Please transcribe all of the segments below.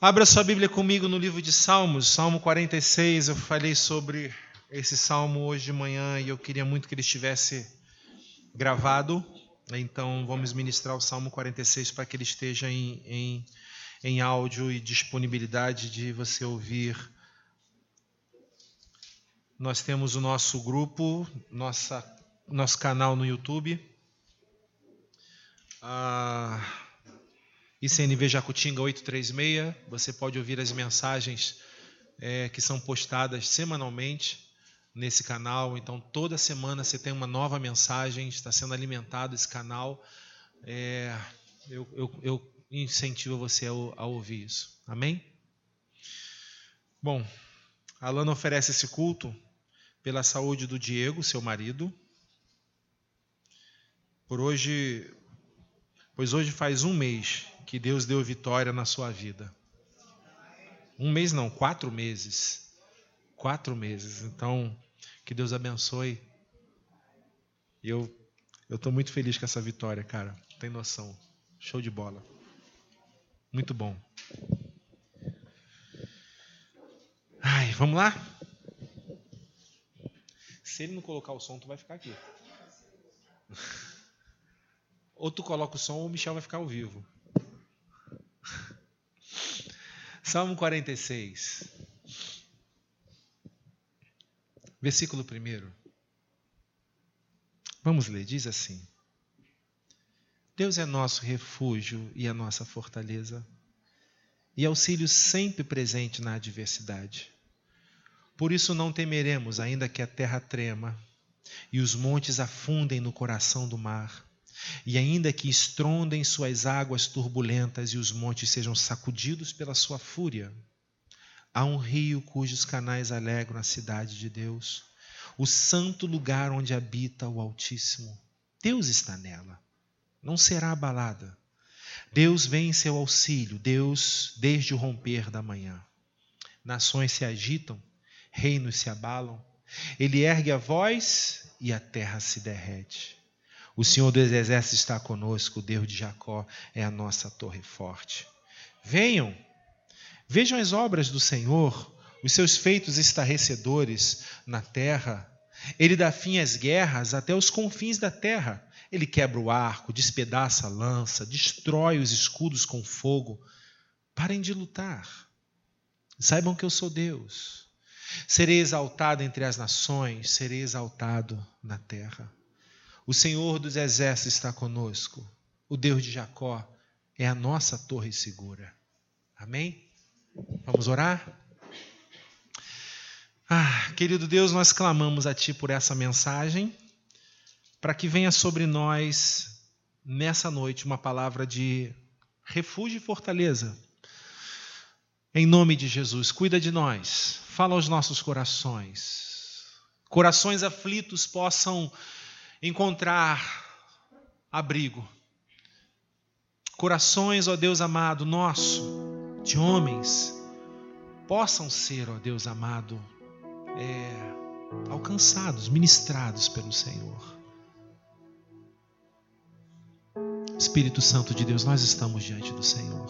Abra sua Bíblia comigo no livro de Salmos, Salmo 46. Eu falei sobre esse salmo hoje de manhã e eu queria muito que ele estivesse gravado. Então vamos ministrar o Salmo 46 para que ele esteja em áudio e disponibilidade de você ouvir. Nós temos o nosso grupo, nosso canal no YouTube. ICNV Jacutinga 836, você pode ouvir as mensagens que são postadas semanalmente nesse canal. Então toda semana você tem uma nova mensagem, está sendo alimentado esse canal. Eu incentivo você a ouvir isso. Amém? Bom, a Alana oferece esse culto pela saúde do Diego, seu marido. Pois hoje faz um mês que Deus deu vitória na sua vida. Um mês não, 4 meses. 4 meses. Então, que Deus abençoe. Eu estou muito feliz com essa vitória, cara. Tem noção. Show de bola. Muito bom. Vamos lá? Se ele não colocar o som, tu vai ficar aqui. Ou tu coloca o som ou o Michel vai ficar ao vivo. Salmo 46. Versículo 1. Vamos ler, diz assim: Deus é nosso refúgio e a nossa fortaleza, e auxílio sempre presente na adversidade. Por isso não temeremos, ainda que a terra trema, e os montes afundem no coração do mar, e ainda que estrondem suas águas turbulentas e os montes sejam sacudidos pela sua fúria. Há um rio cujos canais alegram a cidade de Deus, o santo lugar onde habita o Altíssimo. Deus está nela, não será abalada. Deus vem em seu auxílio, Deus desde o romper da manhã. Nações se agitam, reinos se abalam, ele ergue a voz e a terra se derrete. O Senhor dos Exércitos está conosco, o Deus de Jacó é a nossa torre forte. Venham, vejam as obras do Senhor, os seus feitos estarrecedores na terra. Ele dá fim às guerras até os confins da terra. Ele quebra o arco, despedaça a lança, destrói os escudos com fogo. Parem de lutar. Saibam que eu sou Deus. Serei exaltado entre as nações, serei exaltado na terra. O Senhor dos Exércitos está conosco. O Deus de Jacó é a nossa torre segura. Amém? Vamos orar? Querido Deus, nós clamamos a Ti por essa mensagem, para que venha sobre nós, nessa noite, uma palavra de refúgio e fortaleza. Em nome de Jesus, cuida de nós, fala aos nossos corações. Corações aflitos possam encontrar abrigo. Corações, ó Deus amado, nosso, de homens, possam ser, ó Deus amado, alcançados, ministrados pelo Senhor. Espírito Santo de Deus, nós estamos diante do Senhor.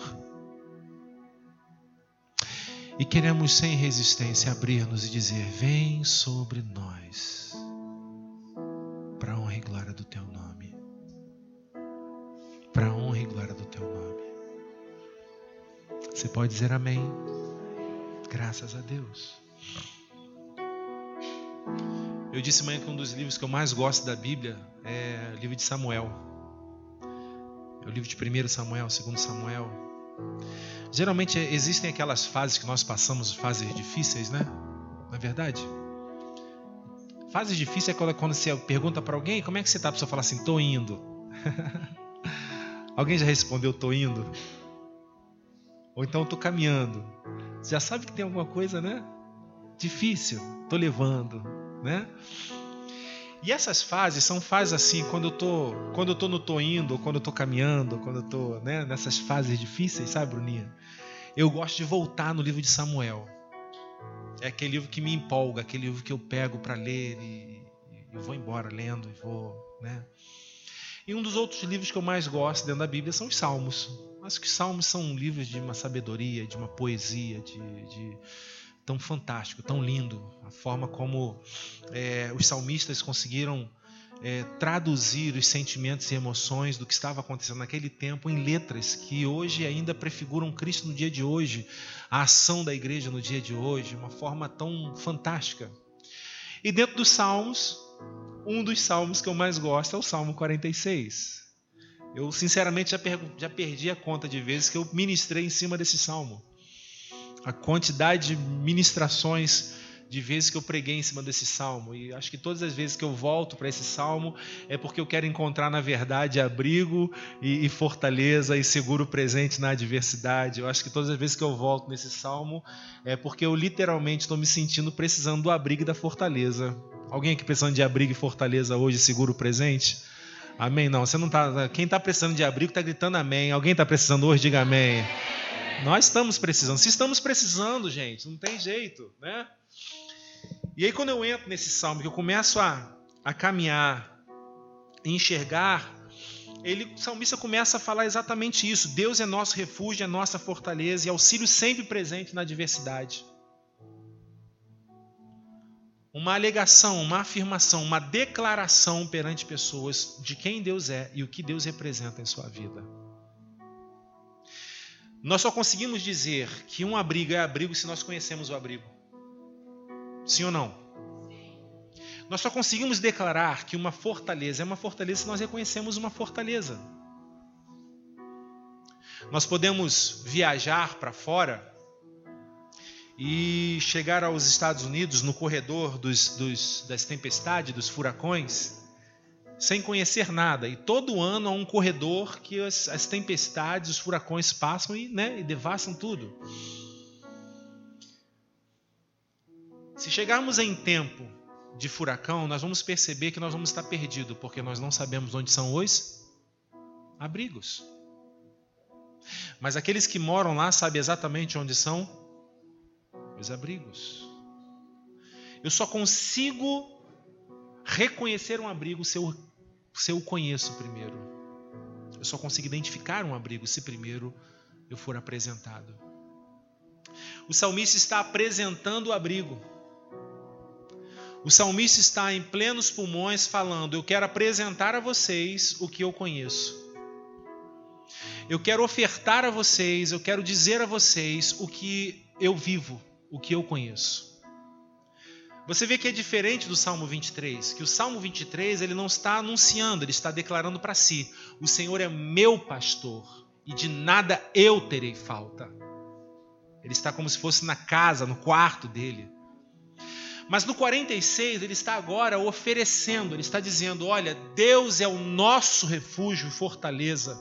E queremos sem resistência abrir-nos e dizer: vem sobre nós, para a honra e glória do Teu nome. Para a honra e glória do Teu nome. Você pode dizer amém? Graças a Deus. Eu disse amanhã que um dos livros que eu mais gosto da Bíblia é o livro de Samuel. É o livro de 1 Samuel, 2 Samuel. Geralmente existem aquelas fases que nós passamos, fases difíceis, né? Não é verdade? Fases difíceis é quando você pergunta para alguém: como é que você está? A pessoa fala assim: estou indo. Alguém já respondeu: estou indo? Ou então estou caminhando. Você já sabe que tem alguma coisa, né? Difícil, estou levando, né? E essas fases são fases assim, quando eu tô no tô indo, ou quando eu tô caminhando, ou quando eu tô, né, nessas fases difíceis, sabe, Bruninha? Eu gosto de voltar no livro de Samuel. É aquele livro que me empolga, aquele livro que eu pego para ler e vou embora lendo, e vou, né? E um dos outros livros que eu mais gosto dentro da Bíblia são os Salmos. Acho que os salmos são livros de uma sabedoria, de uma poesia, tão fantástico, tão lindo. A forma como os salmistas conseguiram traduzir os sentimentos e emoções do que estava acontecendo naquele tempo em letras que hoje ainda prefiguram Cristo no dia de hoje, a ação da igreja no dia de hoje, uma forma tão fantástica. E dentro dos salmos, um dos salmos que eu mais gosto é o Salmo 46. Eu sinceramente já perdi a conta de vezes que eu ministrei em cima desse salmo. A quantidade de ministrações de vezes que eu preguei em cima desse salmo, e acho que todas as vezes que eu volto para esse salmo é porque eu quero encontrar na verdade abrigo e fortaleza e seguro presente na adversidade. Eu acho que todas as vezes que eu volto nesse salmo é porque eu literalmente estou me sentindo precisando do abrigo e da fortaleza. Alguém aqui precisando de abrigo e fortaleza hoje, seguro presente? Amém? Não, você não está. Quem está precisando de abrigo está gritando amém. Alguém está precisando hoje? Diga amém. Nós estamos precisando. Se estamos precisando, gente, não tem jeito, né? E aí quando eu entro nesse salmo, que eu começo a caminhar e enxergar, o salmista começa a falar exatamente isso. Deus é nosso refúgio, é nossa fortaleza e auxílio sempre presente na adversidade. Uma alegação, uma afirmação, uma declaração perante pessoas de quem Deus é e o que Deus representa em sua vida. Nós só conseguimos dizer que um abrigo é abrigo se nós conhecemos o abrigo. Sim ou não? Nós só conseguimos declarar que uma fortaleza é uma fortaleza se nós reconhecemos uma fortaleza. Nós podemos viajar para fora e chegar aos Estados Unidos no corredor das tempestades, dos furacões, sem conhecer nada. E todo ano há um corredor que as tempestades, os furacões passam e devassam tudo. Se chegarmos em tempo de furacão, nós vamos perceber que nós vamos estar perdidos, porque nós não sabemos onde são os abrigos. Mas aqueles que moram lá sabem exatamente onde são os abrigos. Eu só consigo reconhecer um abrigo se eu o conheço primeiro. Eu só consigo identificar um abrigo se primeiro eu for apresentado. O salmista está apresentando o abrigo. O salmista está em plenos pulmões falando: eu quero apresentar a vocês o que eu conheço. Eu quero ofertar a vocês, eu quero dizer a vocês o que eu vivo, o que eu conheço. Você vê que é diferente do Salmo 23, que o Salmo 23 ele não está anunciando, ele está declarando para si: o Senhor é meu pastor e de nada eu terei falta. Ele está como se fosse na casa, no quarto dele. Mas no 46 ele está agora oferecendo, ele está dizendo: olha, Deus é o nosso refúgio e fortaleza,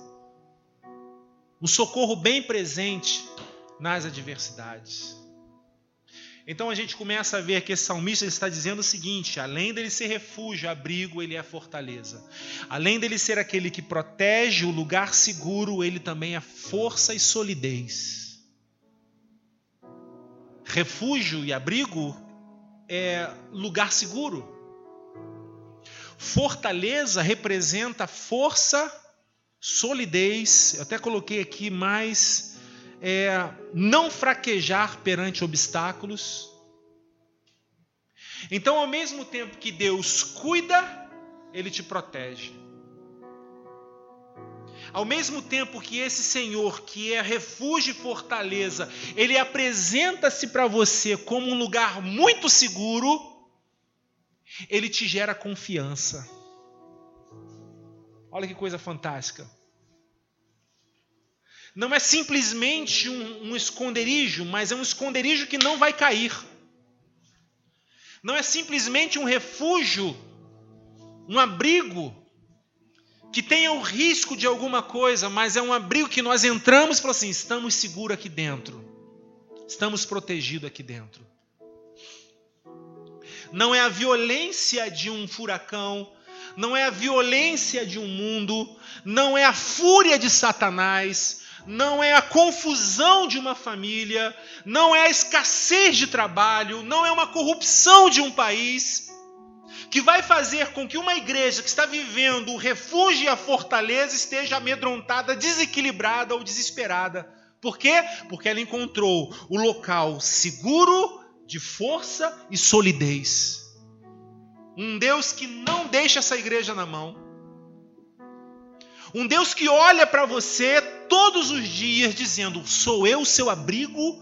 um socorro bem presente nas adversidades. Então a gente começa a ver que esse salmista está dizendo o seguinte: além dele ser refúgio, abrigo, ele é fortaleza. Além dele ser aquele que protege o lugar seguro, ele também é força e solidez. Refúgio e abrigo é lugar seguro. Fortaleza representa força, solidez. Eu até coloquei aqui mais não fraquejar perante obstáculos. Então, ao mesmo tempo que Deus cuida, Ele te protege. Ao mesmo tempo que esse Senhor, que é refúgio e fortaleza, Ele apresenta-se para você como um lugar muito seguro, Ele te gera confiança. Olha que coisa fantástica. Não é simplesmente um esconderijo, mas é um esconderijo que não vai cair. Não é simplesmente um refúgio, um abrigo que tenha o risco de alguma coisa, mas é um abrigo que nós entramos e falamos assim: estamos seguros aqui dentro, estamos protegidos aqui dentro. Não é a violência de um furacão, não é a violência de um mundo, não é a fúria de Satanás, não é a confusão de uma família, não é a escassez de trabalho, não é uma corrupção de um país. que vai fazer com que uma igreja que está vivendo o refúgio e a fortaleza esteja amedrontada, desequilibrada ou desesperada. Por quê? Porque ela encontrou o local seguro de força e solidez. Um Deus que não deixa essa igreja na mão. Um Deus que olha para você todos os dias dizendo: sou eu o seu abrigo,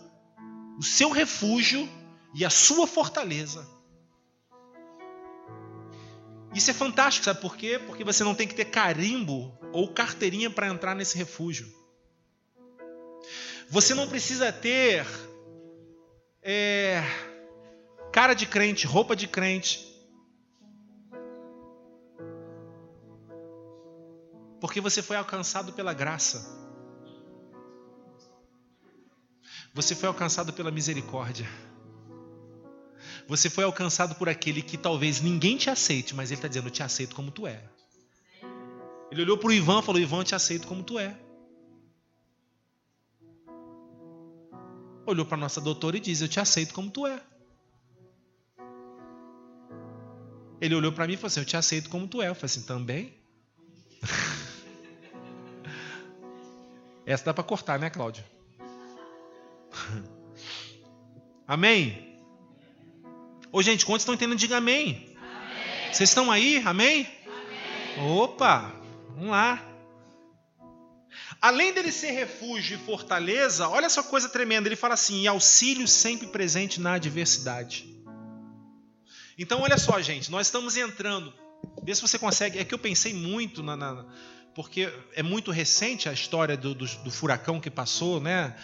o seu refúgio e a sua fortaleza. Isso é fantástico, sabe por quê? Porque você não tem que ter carimbo ou carteirinha para entrar nesse refúgio. Você não precisa ter cara de crente, roupa de crente. Porque você foi alcançado pela graça. Você foi alcançado pela misericórdia. Você foi alcançado por aquele que talvez ninguém te aceite, mas ele está dizendo: eu te aceito como tu é. Ele olhou para o Ivan e falou: Ivan, eu te aceito como tu é. Olhou para a nossa doutora e diz: eu te aceito como tu é. Ele olhou para mim e falou assim: eu te aceito como tu é. Eu falei assim: também? Essa dá para cortar, né, Cláudio? Amém? Ô, gente, quantos estão entendendo? Diga amém. Amém. Vocês estão aí? Amém? Amém? Opa, vamos lá. Além dele ser refúgio e fortaleza, olha essa coisa tremenda. Ele fala assim: e auxílio sempre presente na adversidade. Então, olha só, gente, nós estamos entrando. Vê se você consegue. É que eu pensei muito porque é muito recente a história do furacão que passou, né,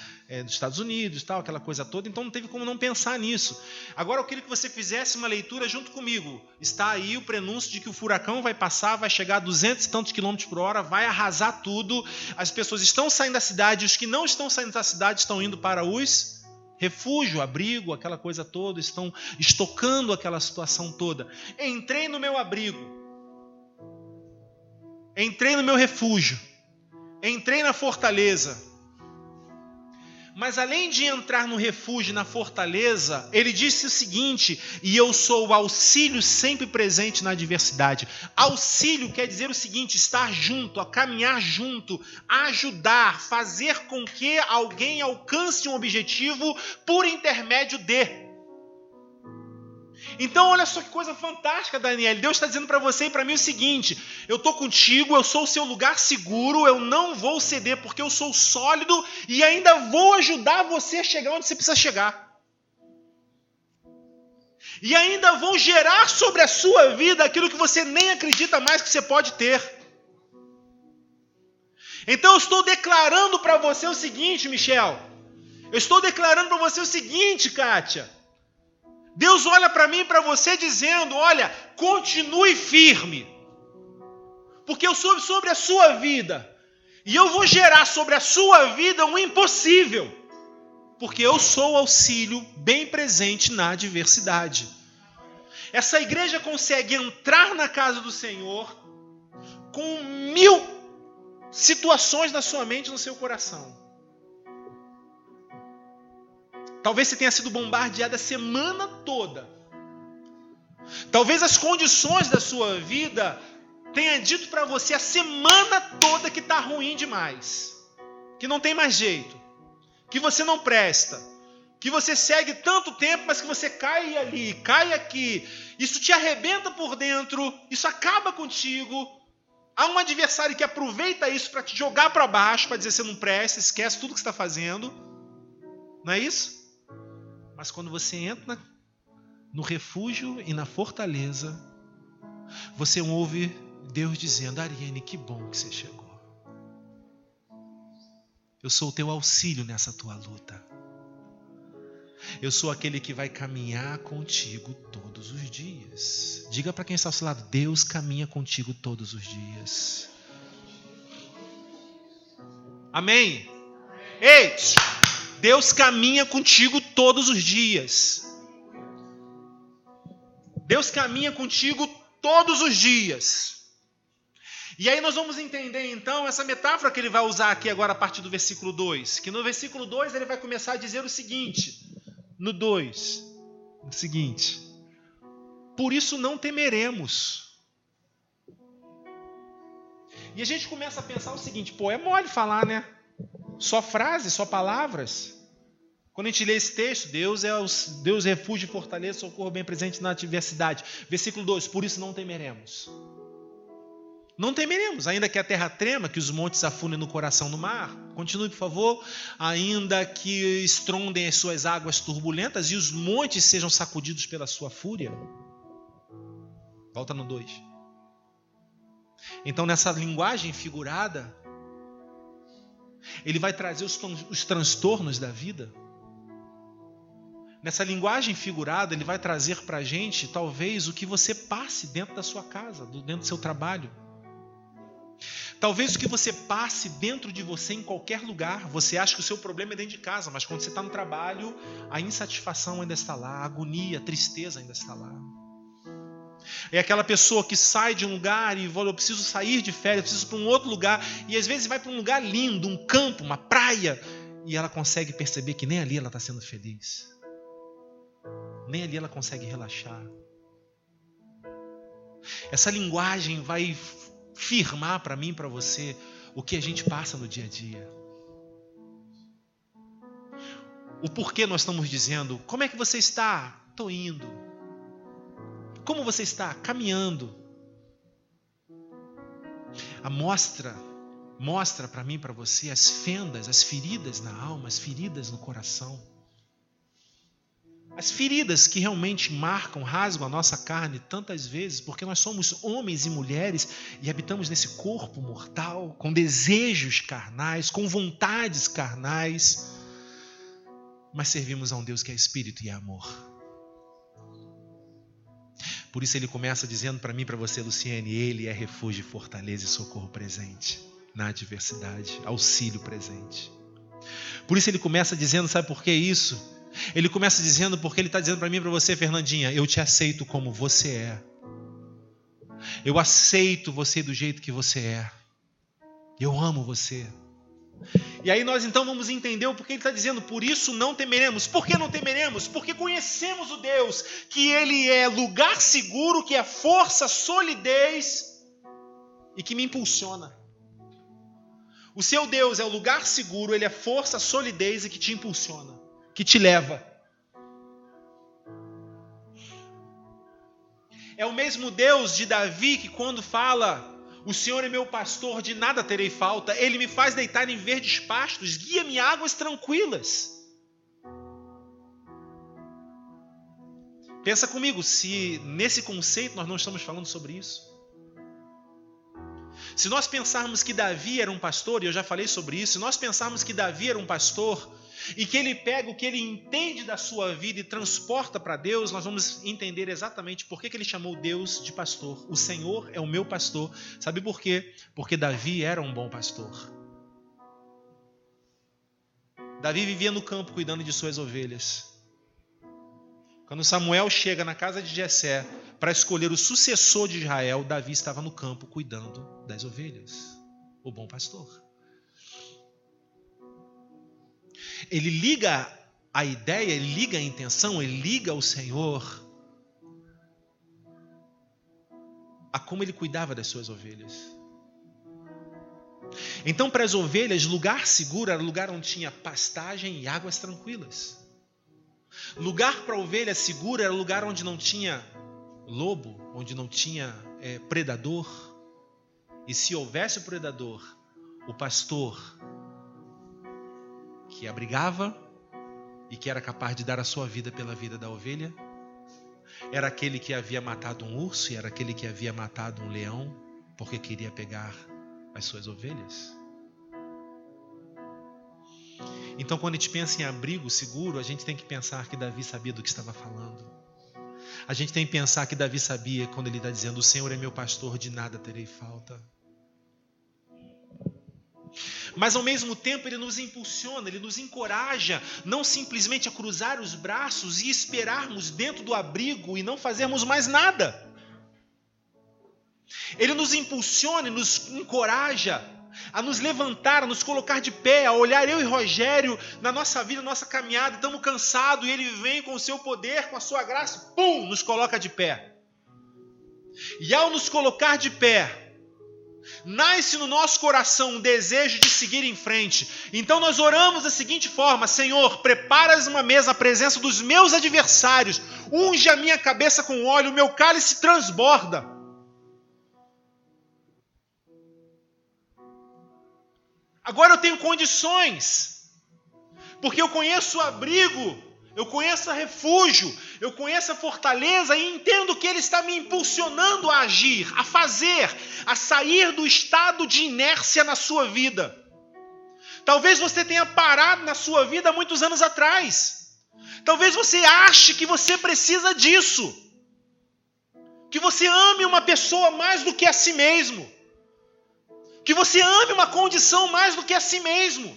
dos Estados Unidos, tal, aquela coisa toda, então não teve como não pensar nisso. Agora eu queria que você fizesse uma leitura junto comigo. Está aí o prenúncio de que o furacão vai passar, vai chegar a 200 e tantos quilômetros por hora, vai arrasar tudo, as pessoas estão saindo da cidade, os que não estão saindo da cidade estão indo para os refúgio, abrigo, aquela coisa toda, estão estocando aquela situação toda. Entrei no meu abrigo. Entrei no meu refúgio, entrei na fortaleza. Mas além de entrar no refúgio e na fortaleza, ele disse o seguinte: e eu sou o auxílio sempre presente na adversidade. Auxílio quer dizer o seguinte: estar junto, a caminhar junto, ajudar, fazer com que alguém alcance um objetivo por intermédio de. Então olha só que coisa fantástica, Daniel. Deus está dizendo para você e para mim o seguinte: eu estou contigo, eu sou o seu lugar seguro, eu não vou ceder porque eu sou sólido e ainda vou ajudar você a chegar onde você precisa chegar. E ainda vou gerar sobre a sua vida aquilo que você nem acredita mais que você pode ter. Então eu estou declarando para você o seguinte, Michel. Eu estou declarando para você o seguinte, Kátia. Deus olha para mim e para você dizendo: olha, continue firme, porque eu sou sobre a sua vida, e eu vou gerar sobre a sua vida um impossível, porque eu sou o auxílio bem presente na adversidade. Essa igreja consegue entrar na casa do Senhor com 1000 situações na sua mente, no seu coração. Talvez você tenha sido bombardeado a semana toda. Talvez as condições da sua vida tenham dito para você a semana toda que está ruim demais. Que não tem mais jeito. Que você não presta. Que você segue tanto tempo, mas que você cai ali, cai aqui. Isso te arrebenta por dentro. Isso acaba contigo. Há um adversário que aproveita isso para te jogar para baixo, para dizer que você não presta, esquece tudo que você está fazendo. Não é isso? Mas quando você entra no refúgio e na fortaleza, você ouve Deus dizendo: Ariane, que bom que você chegou. Eu sou o teu auxílio nessa tua luta. Eu sou aquele que vai caminhar contigo todos os dias. Diga para quem está ao seu lado: Deus caminha contigo todos os dias. Amém? Ei! Deus caminha contigo todos os dias. Deus caminha contigo todos os dias. E aí nós vamos entender então essa metáfora que ele vai usar aqui agora a partir do versículo 2. Que no versículo 2 ele vai começar a dizer o seguinte. No 2, o seguinte: por isso não temeremos. E a gente começa a pensar o seguinte, é mole falar, né? Só frases, só palavras. Quando a gente lê esse texto, Deus é refúgio e fortaleza, socorro bem presente na adversidade. Versículo 2, por isso não temeremos. Não temeremos, ainda que a terra trema, que os montes afundem no coração do mar. Continue, por favor. Ainda que estrondem as suas águas turbulentas e os montes sejam sacudidos pela sua fúria. Volta no 2. Então, nessa linguagem figurada, ele vai trazer os transtornos da vida. Nessa linguagem figurada, ele vai trazer para a gente, talvez, o que você passe dentro da sua casa, dentro do seu trabalho. Talvez o que você passe dentro de você em qualquer lugar. Você acha que o seu problema é dentro de casa, mas quando você está no trabalho, a insatisfação ainda está lá, a agonia, a tristeza ainda está lá. É aquela pessoa que sai de um lugar e fala, eu preciso sair de férias, eu preciso ir para um outro lugar, e às vezes vai para um lugar lindo, um campo, uma praia, e ela consegue perceber que nem ali ela está sendo feliz. Nem ali ela consegue relaxar. Essa linguagem vai firmar para mim e para você o que a gente passa no dia a dia. O porquê nós estamos dizendo, como é que você está? Estou indo. Como você está? Caminhando. Mostra para mim e para você as fendas, as feridas na alma, as feridas no coração. As feridas que realmente marcam, rasgam a nossa carne tantas vezes, porque nós somos homens e mulheres e habitamos nesse corpo mortal, com desejos carnais, com vontades carnais, mas servimos a um Deus que é Espírito e é amor. Por isso ele começa dizendo para mim e para você, Luciane, ele é refúgio, fortaleza e socorro presente na adversidade, auxílio presente. Por isso ele começa dizendo, sabe por que isso? Ele começa dizendo, porque ele está dizendo para mim e para você, Fernandinha, eu te aceito como você é. Eu aceito você do jeito que você é. Eu amo você. E aí nós então vamos entender o porquê ele está dizendo, por isso não temeremos. Por que não temeremos? Porque conhecemos o Deus, que ele é lugar seguro, que é força, solidez e que me impulsiona. O seu Deus é o lugar seguro, ele é força, solidez e que te impulsiona, que te leva. É o mesmo Deus de Davi que quando fala, o Senhor é meu pastor, de nada terei falta, ele me faz deitar em verdes pastos, guia-me em águas tranquilas. Pensa comigo, se nesse conceito nós não estamos falando sobre isso. Se nós pensarmos que Davi era um pastor, e eu já falei sobre isso, se nós pensarmos que Davi era um pastor, e que ele pega o que ele entende da sua vida e transporta para Deus, nós vamos entender exatamente por que ele chamou Deus de pastor. O Senhor é o meu pastor. Sabe por quê? Porque Davi era um bom pastor. Davi vivia no campo cuidando de suas ovelhas. Quando Samuel chega na casa de Jessé para escolher o sucessor de Israel, Davi estava no campo cuidando das ovelhas. O bom pastor. Ele liga a ideia, ele liga a intenção, ele liga o Senhor a como ele cuidava das suas ovelhas. Então, para as ovelhas, lugar seguro era lugar onde tinha pastagem e águas tranquilas. Lugar para a ovelha segura era lugar onde não tinha lobo, onde não tinha predador. E se houvesse o predador, o pastor que abrigava e que era capaz de dar a sua vida pela vida da ovelha, era aquele que havia matado um urso e era aquele que havia matado um leão porque queria pegar as suas ovelhas. Então, quando a gente pensa em abrigo seguro, a gente tem que pensar que Davi sabia do que estava falando. A gente tem que pensar que Davi sabia quando ele está dizendo, o Senhor é meu pastor, de nada terei falta. Mas ao mesmo tempo ele nos impulsiona, ele nos encoraja não simplesmente a cruzar os braços e esperarmos dentro do abrigo e não fazermos mais nada. Ele nos impulsiona e nos encoraja a nos levantar, a nos colocar de pé, a olhar eu e Rogério na nossa vida, na nossa caminhada, estamos cansados e ele vem com o seu poder, com a sua graça, pum, nos coloca de pé. E ao nos colocar de pé, nasce no nosso coração um desejo de seguir em frente. Então nós oramos da seguinte forma: Senhor, preparas uma mesa à presença dos meus adversários, unge a minha cabeça com óleo, o meu cálice transborda. Agora eu tenho condições, porque eu conheço o abrigo, eu conheço o refúgio, eu conheço a fortaleza e entendo que Ele está me impulsionando a agir, a fazer, a sair do estado de inércia na sua vida. Talvez você tenha parado na sua vida há muitos anos atrás. Talvez você ache que você precisa disso. Que você ame uma pessoa mais do que a si mesmo. Que você ame uma condição mais do que a si mesmo.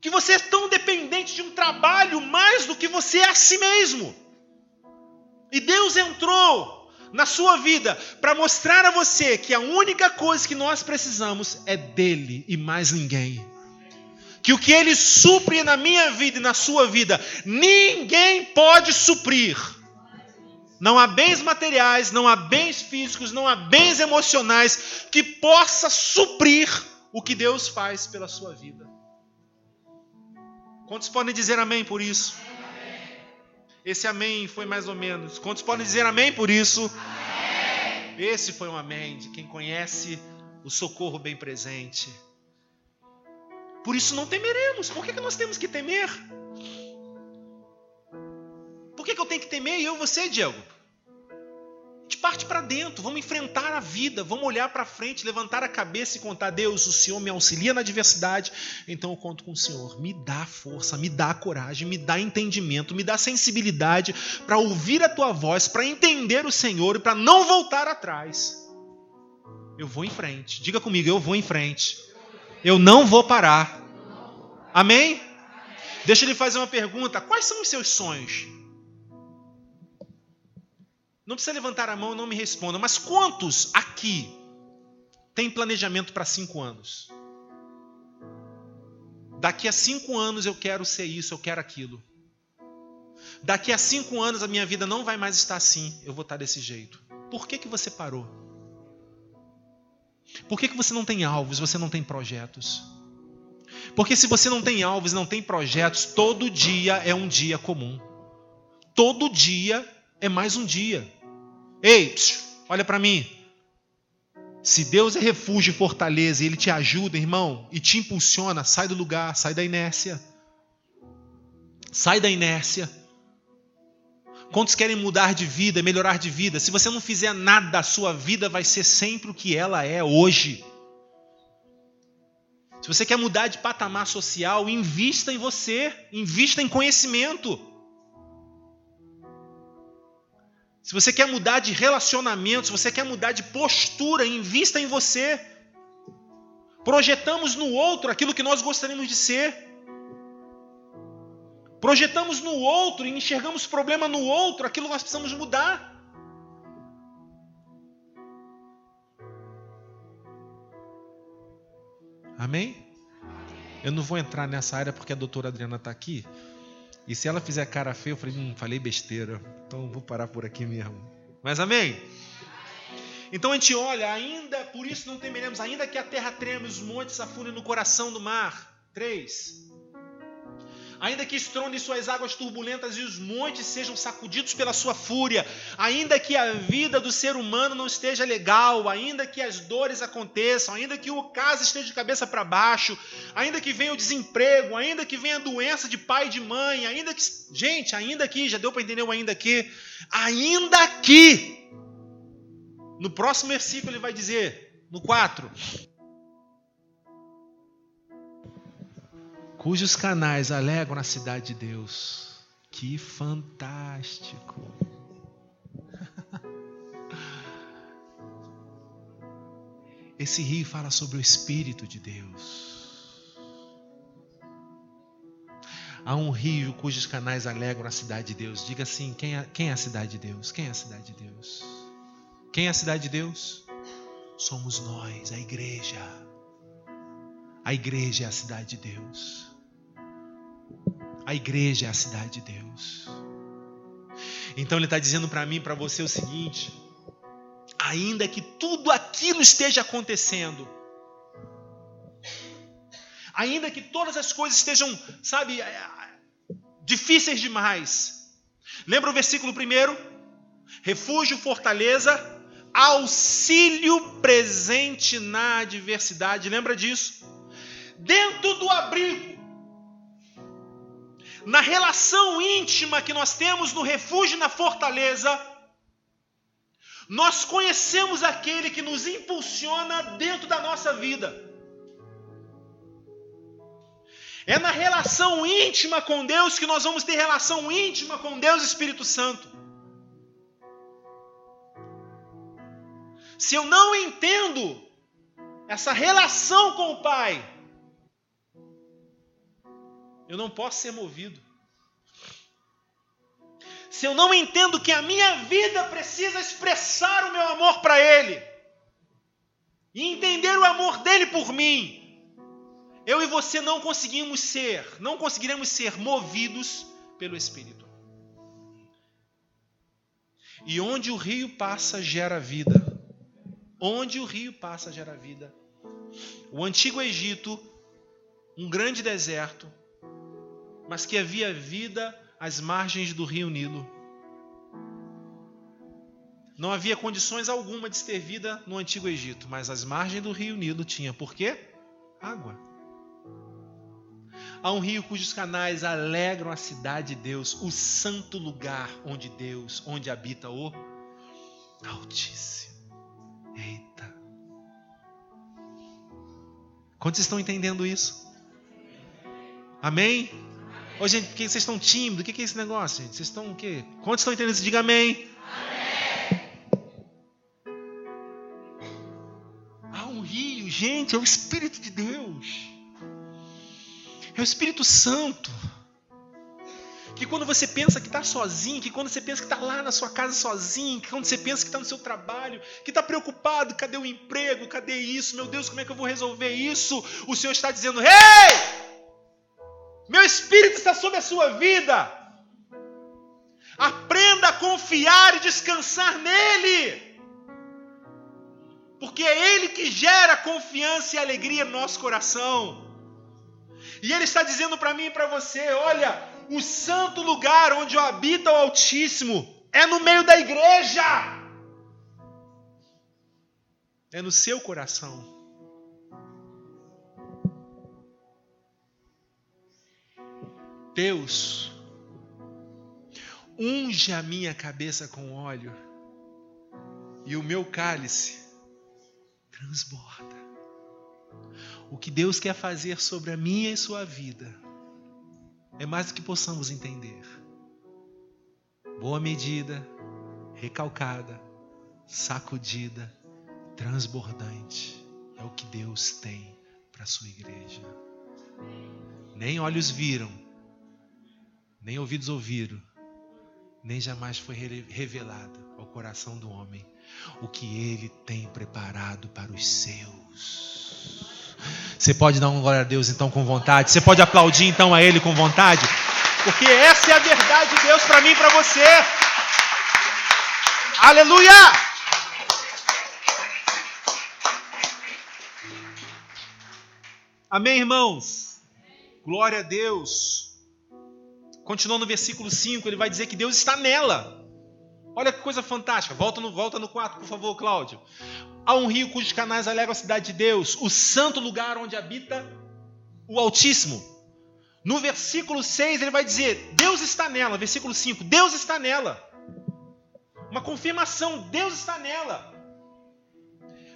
Que você é tão dependente de um trabalho mais do que você é a si mesmo. E Deus entrou na sua vida para mostrar a você que a única coisa que nós precisamos é dele e mais ninguém. Que o que Ele supre na minha vida e na sua vida, ninguém pode suprir. Não há bens materiais, não há bens físicos, não há bens emocionais que possa suprir o que Deus faz pela sua vida. Quantos podem dizer amém por isso? Amém. Esse amém foi mais ou menos. Quantos podem dizer amém por isso? Amém. Esse foi um amém de quem conhece o socorro bem presente. Por isso não temeremos. Por que nós temos que temer? Por que eu tenho que temer e eu e você, Diego? A gente parte para dentro, vamos enfrentar a vida, vamos olhar para frente, levantar a cabeça e contar: Deus, o Senhor me auxilia na adversidade, então eu conto com o Senhor. Me dá força, me dá coragem, me dá entendimento, me dá sensibilidade para ouvir a Tua voz, para entender o Senhor e para não voltar atrás. Eu vou em frente. Diga comigo: eu vou em frente. Eu não vou parar. Amém? Deixa eu lhe fazer uma pergunta. Quais são os seus sonhos? Não precisa levantar a mão, não me responda. Mas quantos aqui têm planejamento para 5 anos? Daqui a 5 anos eu quero ser isso, eu quero aquilo. Daqui a 5 anos a minha vida não vai mais estar assim, eu vou estar desse jeito. Por que você parou? Por que você não tem alvos, você não tem projetos? Porque se você não tem alvos, não tem projetos, todo dia é um dia comum. Todo dia é mais um dia. Ei, olha para mim. Se Deus é refúgio e fortaleza e Ele te ajuda, irmão, e te impulsiona, sai do lugar, sai da inércia. Sai da inércia. Quantos querem mudar de vida, melhorar de vida? Se você não fizer nada, a sua vida vai ser sempre o que ela é hoje. Se você quer mudar de patamar social, invista em você, invista em conhecimento. Se você quer mudar de relacionamento, se você quer mudar de postura, invista em você. Projetamos no outro aquilo que nós gostaríamos de ser. Projetamos no outro e enxergamos problema no outro, aquilo que nós precisamos mudar. Amém? Eu não vou entrar nessa área porque a doutora Adriana está aqui. E se ela fizer cara feia, eu falei besteira. Então eu vou parar por aqui mesmo. Mas amém? Então a gente olha, ainda, por isso não temeremos, ainda que a terra treme, os montes se afundem no coração do mar. 3. Ainda que estronde suas águas turbulentas e os montes sejam sacudidos pela sua fúria, ainda que a vida do ser humano não esteja legal, ainda que as dores aconteçam, ainda que o caso esteja de cabeça para baixo, ainda que venha o desemprego, ainda que venha a doença de pai e de mãe, ainda que... Gente, ainda que, já deu para entender o ainda que? Ainda que... No próximo versículo ele vai dizer, no 4... cujos canais alegram a cidade de Deus. Que fantástico! Esse rio fala sobre o Espírito de Deus. Há um rio cujos canais alegram a cidade de Deus. Diga assim, quem é a cidade de Deus? Quem é a cidade de Deus? Quem é a cidade de Deus? Somos nós, a igreja. A igreja é a cidade de Deus. A igreja é a cidade de Deus. Então ele está dizendo para mim e para você o seguinte: ainda que tudo aquilo esteja acontecendo, ainda que todas as coisas estejam, difíceis demais. Lembra o versículo 1? Refúgio, fortaleza, auxílio presente na adversidade. Lembra disso? Dentro do abrigo, na relação íntima que nós temos no refúgio e na fortaleza, nós conhecemos aquele que nos impulsiona dentro da nossa vida. É na relação íntima com Deus que nós vamos ter relação íntima com Deus Espírito Santo. Se eu não entendo essa relação com o Pai, eu não posso ser movido. Se eu não entendo que a minha vida precisa expressar o meu amor para Ele e entender o amor dele por mim, eu e você não conseguiremos ser movidos pelo Espírito. E onde o rio passa, gera vida. Onde o rio passa, gera vida. O antigo Egito, um grande deserto, mas que havia vida às margens do rio Nilo. Não havia condições alguma de ter vida no antigo Egito, mas às margens do rio Nilo tinha. Por quê? Água. Há um rio cujos canais alegram a cidade de Deus, o santo lugar onde habita o Altíssimo. Eita! Quantos estão entendendo isso? Amém? Ô, gente, por que vocês estão tímidos? O que é esse negócio, gente? Vocês estão o quê? Quantos estão entendendo isso? Diga amém. Há um rio, gente, é o Espírito de Deus. É o Espírito Santo. Que quando você pensa que está sozinho, que quando você pensa que está lá na sua casa sozinho, que quando você pensa que está no seu trabalho, que está preocupado, cadê o emprego, cadê isso? Meu Deus, como é que eu vou resolver isso? O Senhor está dizendo, ei! Meu Espírito está sobre a sua vida. Aprenda a confiar e descansar nele. Porque é Ele que gera confiança e alegria no nosso coração. E Ele está dizendo para mim e para você, olha, o santo lugar onde habita o Altíssimo é no meio da igreja. É no seu coração. Deus, unge a minha cabeça com óleo e o meu cálice transborda. O que Deus quer fazer sobre a minha e sua vida é mais do que possamos entender. Boa medida, recalcada, sacudida, transbordante. É o que Deus tem para a sua igreja. Nem olhos viram, nem ouvidos ouviram, nem jamais foi revelado ao coração do homem o que Ele tem preparado para os seus. Você pode dar uma glória a Deus então com vontade? Você pode aplaudir então a Ele com vontade? Porque essa é a verdade de Deus para mim e para você. Aleluia! Amém, irmãos? Glória a Deus. Continuando no versículo 5, ele vai dizer que Deus está nela. Olha que coisa fantástica. Volta no 4, por favor, Cláudio. Há um rio cujos canais alegram a cidade de Deus, o santo lugar onde habita o Altíssimo. No versículo 6 ele vai dizer, Deus está nela. Versículo 5, Deus está nela. Uma confirmação, Deus está nela.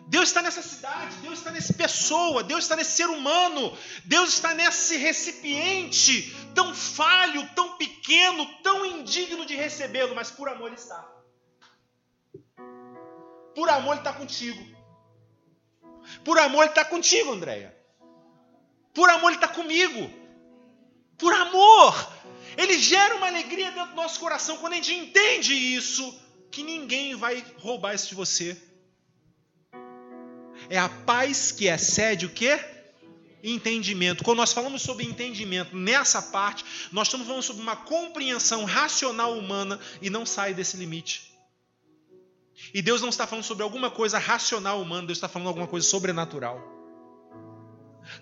Deus está nessa cidade, Deus está nessa pessoa, Deus está nesse ser humano, Deus está nesse recipiente tão falho, tão pequeno, tão indigno de recebê-lo, mas por amor Ele está. Por amor Ele está contigo. Por amor Ele está contigo, Andréia. Por amor Ele está comigo. Por amor. Ele gera uma alegria dentro do nosso coração quando a gente entende isso, que ninguém vai roubar isso de você. É a paz que excede o quê? Entendimento. Quando nós falamos sobre entendimento nessa parte, nós estamos falando sobre uma compreensão racional humana e não sai desse limite. E Deus não está falando sobre alguma coisa racional humana, Deus está falando alguma coisa sobrenatural.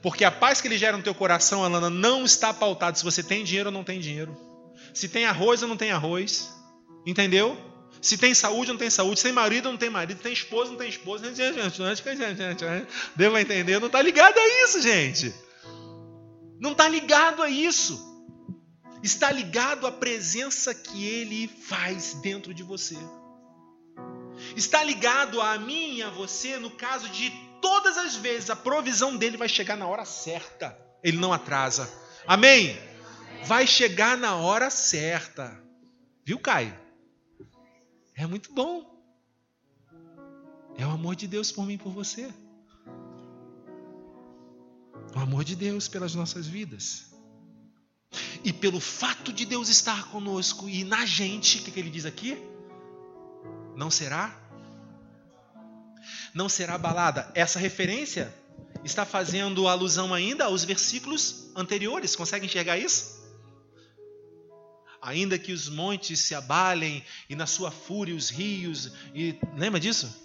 Porque a paz que Ele gera no teu coração, Alana, não está pautada se você tem dinheiro ou não tem dinheiro. Se tem arroz ou não tem arroz. Entendeu? Se tem saúde ou não tem saúde. Se tem marido ou não tem marido. Se tem esposa ou não tem esposa. Deu a entender? Não está ligado a isso, gente. Não está ligado a isso. Está ligado à presença que Ele faz dentro de você. Está ligado a mim e a você no caso de todas as vezes a provisão dele vai chegar na hora certa. Ele não atrasa. Amém? Vai chegar na hora certa. Viu, Caio? É muito bom. É o amor de Deus por mim e por você. O amor de Deus pelas nossas vidas. E pelo fato de Deus estar conosco e na gente, o que ele diz aqui? Não será abalada. Essa referência está fazendo alusão ainda aos versículos anteriores. Consegue enxergar isso? Ainda que os montes se abalem e na sua fúria os rios. Lembra disso?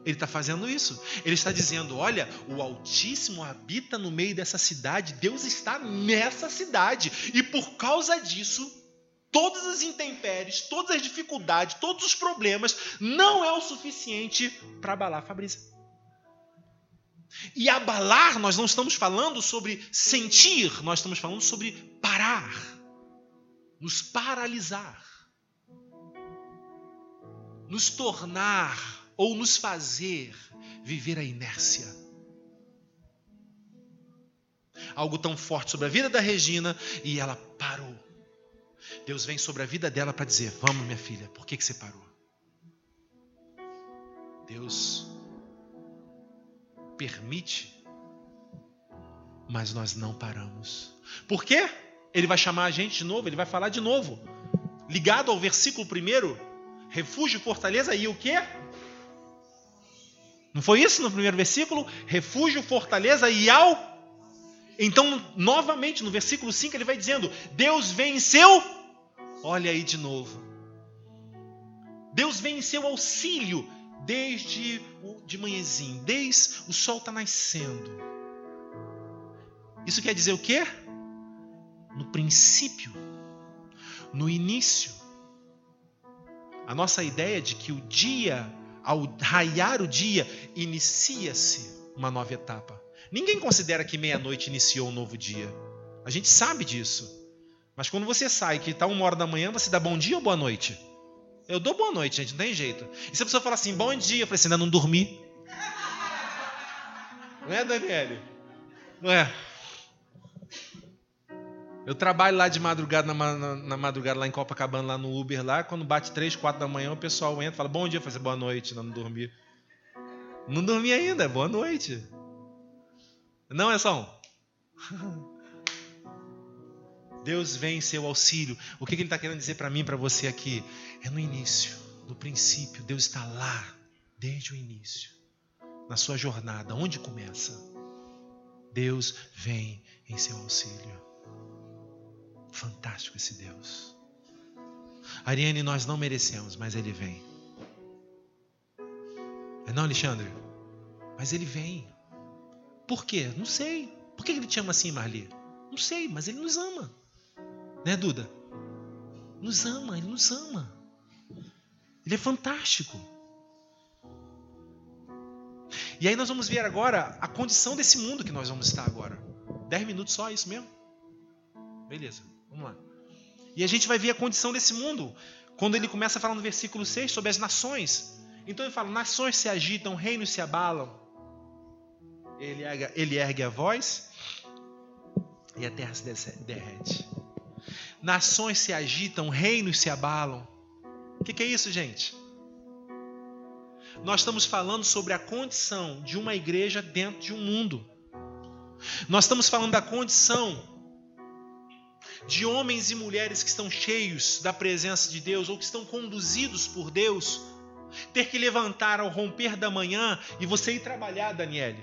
Ele está fazendo isso. Ele está dizendo, olha, o Altíssimo habita no meio dessa cidade. Deus está nessa cidade. E por causa disso, todas as intempéries, todas as dificuldades, todos os problemas, não é o suficiente para abalar Fabrícia. E abalar, nós não estamos falando sobre sentir, nós estamos falando sobre parar, nos paralisar, nos tornar ou nos fazer viver a inércia. Algo tão forte sobre a vida da Regina e ela parou. Deus vem sobre a vida dela para dizer, vamos minha filha, por que você parou? Deus permite, mas nós não paramos. Por quê? Ele vai chamar a gente de novo, ele vai falar de novo. Ligado ao versículo 1, refúgio, fortaleza e o quê? Não foi isso no primeiro versículo? Refúgio, fortaleza e ao... Então, novamente, no versículo 5, ele vai dizendo, Deus vem em seu... Olha aí de novo. Deus vem em seu auxílio desde de manhãzinho, desde o sol está nascendo. Isso quer dizer o quê? No princípio, no início. A nossa ideia de que o dia, ao raiar o dia, inicia-se uma nova etapa. Ninguém considera que meia-noite iniciou um novo dia. A gente sabe disso. Mas quando você sai, que está 1h da manhã, você dá bom dia ou boa noite? Eu dou boa noite, gente, não tem jeito. E se a pessoa fala assim, bom dia, eu falei assim, ainda não dormi. Não é, Daniele? Não é? Eu trabalho lá de madrugada, na madrugada lá em Copacabana, lá no Uber, lá, quando bate 3, 4 da manhã, o pessoal entra e fala, bom dia, eu falo assim, boa noite, ainda não dormi. Não dormi ainda, boa noite. Não é só Deus vem em seu auxílio. O que ele está querendo dizer para mim e para você aqui? É no início, no princípio. Deus está lá, desde o início. Na sua jornada, onde começa? Deus vem em seu auxílio. Fantástico esse Deus. Ariane, nós não merecemos, mas Ele vem. Não, Alexandre? Mas Ele vem. Por quê? Não sei. Por que Ele te ama assim, Marli? Não sei, mas Ele nos ama. Né, Duda? Nos ama, Ele nos ama. Ele é fantástico. E aí nós vamos ver agora a condição desse mundo que nós vamos estar agora. 10 minutos só, isso mesmo? Beleza, vamos lá. E a gente vai ver a condição desse mundo quando ele começa a falar no versículo 6 sobre as nações. Então ele fala, nações se agitam, reinos se abalam. Ele ergue a voz e a terra se derrete. Nações se agitam, reinos se abalam. O que é isso, gente? Nós estamos falando sobre a condição de uma igreja dentro de um mundo. Nós estamos falando da condição de homens e mulheres que estão cheios da presença de Deus ou que estão conduzidos por Deus, ter que levantar ao romper da manhã e você ir trabalhar, Daniele,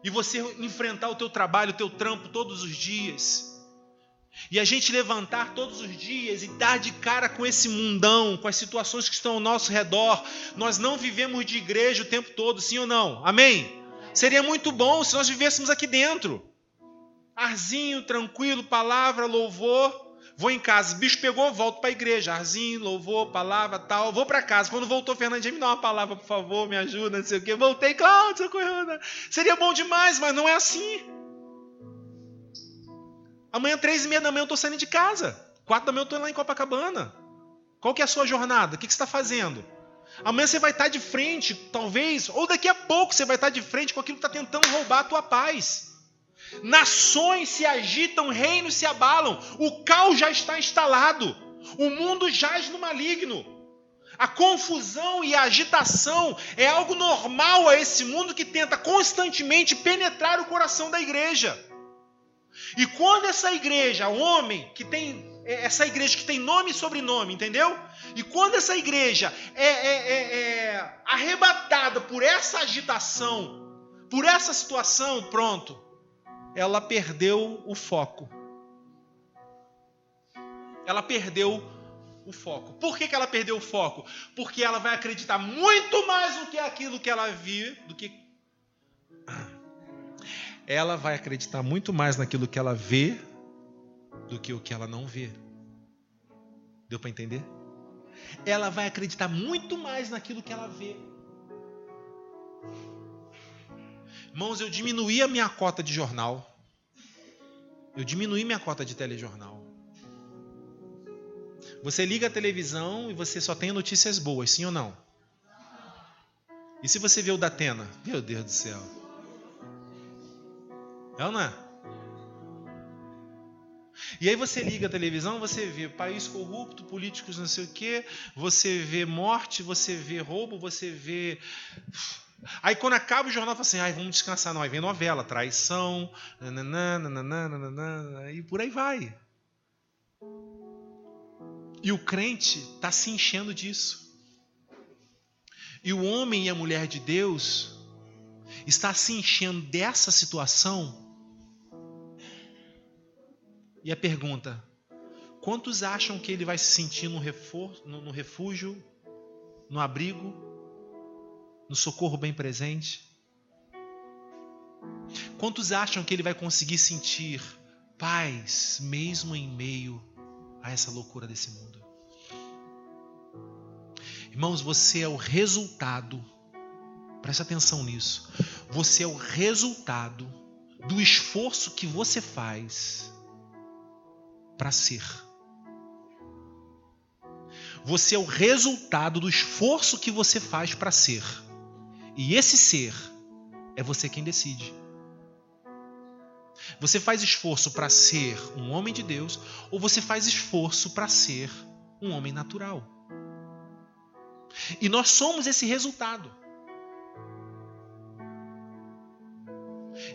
e você enfrentar o teu trabalho, o teu trampo todos os dias. E a gente levantar todos os dias e dar de cara com esse mundão, com as situações que estão ao nosso redor. Nós não vivemos de igreja o tempo todo, sim ou não? Amém? Seria muito bom se nós vivêssemos aqui dentro. Arzinho, tranquilo, palavra, louvor. Vou em casa, bicho pegou, volto para a igreja. Arzinho, louvor, palavra, tal. Vou para casa. Quando voltou, Fernandinho, me dá uma palavra, por favor, me ajuda, não sei o quê. Voltei, Cláudio, socorro. Seria bom demais, mas não é assim. Amanhã, 3h30 da manhã, eu estou saindo de casa. 4 da manhã, eu estou lá em Copacabana. Qual que é a sua jornada? O que você está fazendo? Amanhã você vai estar de frente, talvez, ou daqui a pouco você vai estar de frente com aquilo que está tentando roubar a tua paz. Nações se agitam, reinos se abalam, o caos já está instalado, o mundo jaz no maligno. A confusão e a agitação é algo normal a esse mundo que tenta constantemente penetrar o coração da igreja. E quando essa igreja, essa igreja que tem nome e sobrenome, entendeu? E quando essa igreja é arrebatada por essa agitação, por essa situação, pronto, ela perdeu o foco. Ela perdeu o foco. Por que ela perdeu o foco? Porque ela vai acreditar muito mais no que aquilo que ela viu do que... Ela vai acreditar muito mais naquilo que ela vê do que o que ela não vê. Deu para entender? Ela vai acreditar muito mais naquilo que ela vê. Irmãos, eu diminuí a minha cota de jornal. Eu diminuí minha cota de telejornal. Você liga a televisão e você só tem notícias boas, sim ou não? E se você vê o da Atena? Meu Deus do céu. É ou não é? E aí você liga a televisão, você vê país corrupto, políticos não sei o quê, você vê morte, você vê roubo, você vê... Aí quando acaba o jornal, fala assim, vamos descansar. Não, aí vem novela, traição, e por aí vai. E o crente está se enchendo disso. E o homem e a mulher de Deus está se enchendo dessa situação. E a pergunta, quantos acham que ele vai se sentir no refúgio, no abrigo, no socorro bem presente? Quantos acham que ele vai conseguir sentir paz mesmo em meio a essa loucura desse mundo? Irmãos, você é o resultado, presta atenção nisso, você é o resultado do esforço que você faz para ser. Você é o resultado do esforço que você faz para ser. E esse ser é você quem decide. Você faz esforço para ser um homem de Deus ou você faz esforço para ser um homem natural? E nós somos esse resultado.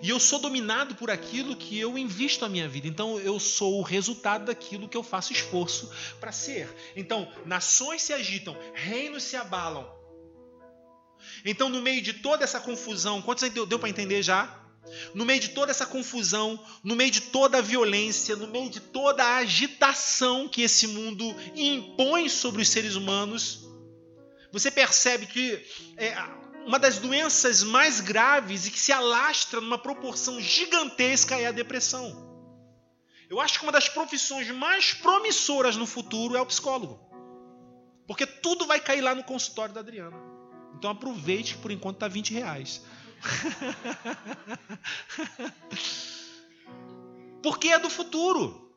E eu sou dominado por aquilo que eu invisto a minha vida. Então eu sou o resultado daquilo que eu faço esforço para ser. Então nações se agitam, reinos se abalam. Então no meio de toda essa confusão, quantos deu para entender já? No meio de toda essa confusão, no meio de toda a violência, no meio de toda a agitação que esse mundo impõe sobre os seres humanos, você percebe que uma das doenças mais graves e que se alastra numa proporção gigantesca é a depressão. Eu acho que uma das profissões mais promissoras no futuro é o psicólogo. Porque tudo vai cair lá no consultório da Adriana. Então aproveite que por enquanto está R$20. Porque é do futuro.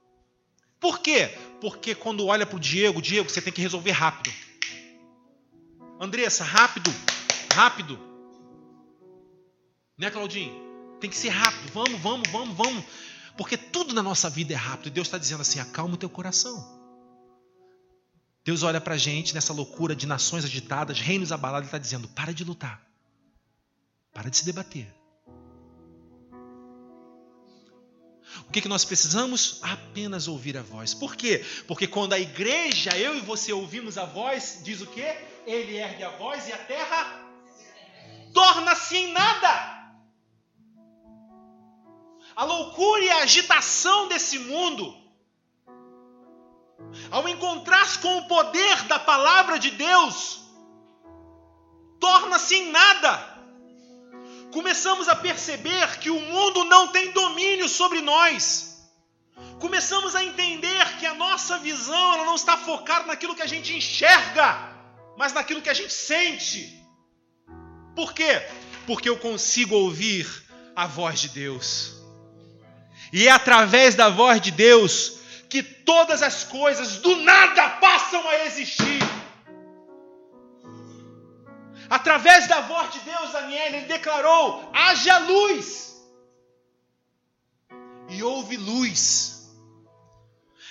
Por quê? Porque quando olha para o Diego, você tem que resolver rápido. Andressa, rápido. Né, Claudinho? Tem que ser rápido. Vamos. Porque tudo na nossa vida é rápido. E Deus está dizendo assim, acalma o teu coração. Deus olha para a gente nessa loucura de nações agitadas, reinos abalados, Ele está dizendo, para de lutar. Para de se debater. O que nós precisamos? Apenas ouvir a voz. Por quê? Porque quando a igreja, eu e você ouvimos a voz, diz o quê? Ele ergue a voz e a terra torna-se em nada. A loucura e a agitação desse mundo ao encontrar-se com o poder da palavra de Deus, torna-se em nada. Começamos a perceber que o mundo não tem domínio sobre nós. Começamos a entender que a nossa visão ela não está focada naquilo que a gente enxerga, mas naquilo que a gente sente. Por quê? Porque eu consigo ouvir a voz de Deus. E é através da voz de Deus que todas as coisas do nada passam a existir. Através da voz de Deus, Daniel, ele declarou: haja luz. E houve luz.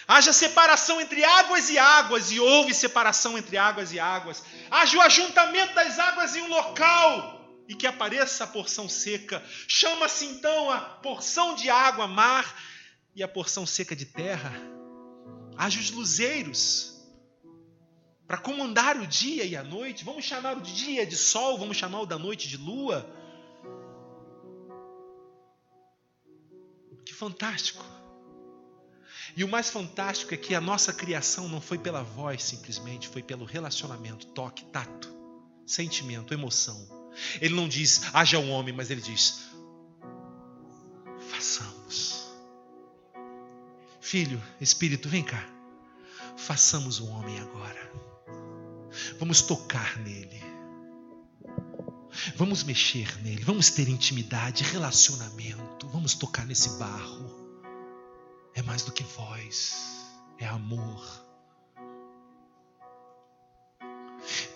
Haja separação entre águas e águas, e houve separação entre águas e águas. Haja o ajuntamento das águas em um local, e que apareça a porção seca. Chama-se então a porção de água, mar, e a porção seca de terra. Haja os luzeiros para comandar o dia e a noite. Vamos chamar o dia de sol, vamos chamar o da noite de lua. Que fantástico! E o mais fantástico é que a nossa criação não foi pela voz simplesmente, foi pelo relacionamento, toque, tato, sentimento, emoção. Ele não diz, haja um homem, mas ele diz, façamos. Filho, Espírito, vem cá. Façamos um homem agora. Vamos tocar nele. Vamos mexer nele. Vamos ter intimidade, relacionamento. Vamos tocar nesse barro. É mais do que voz. É amor.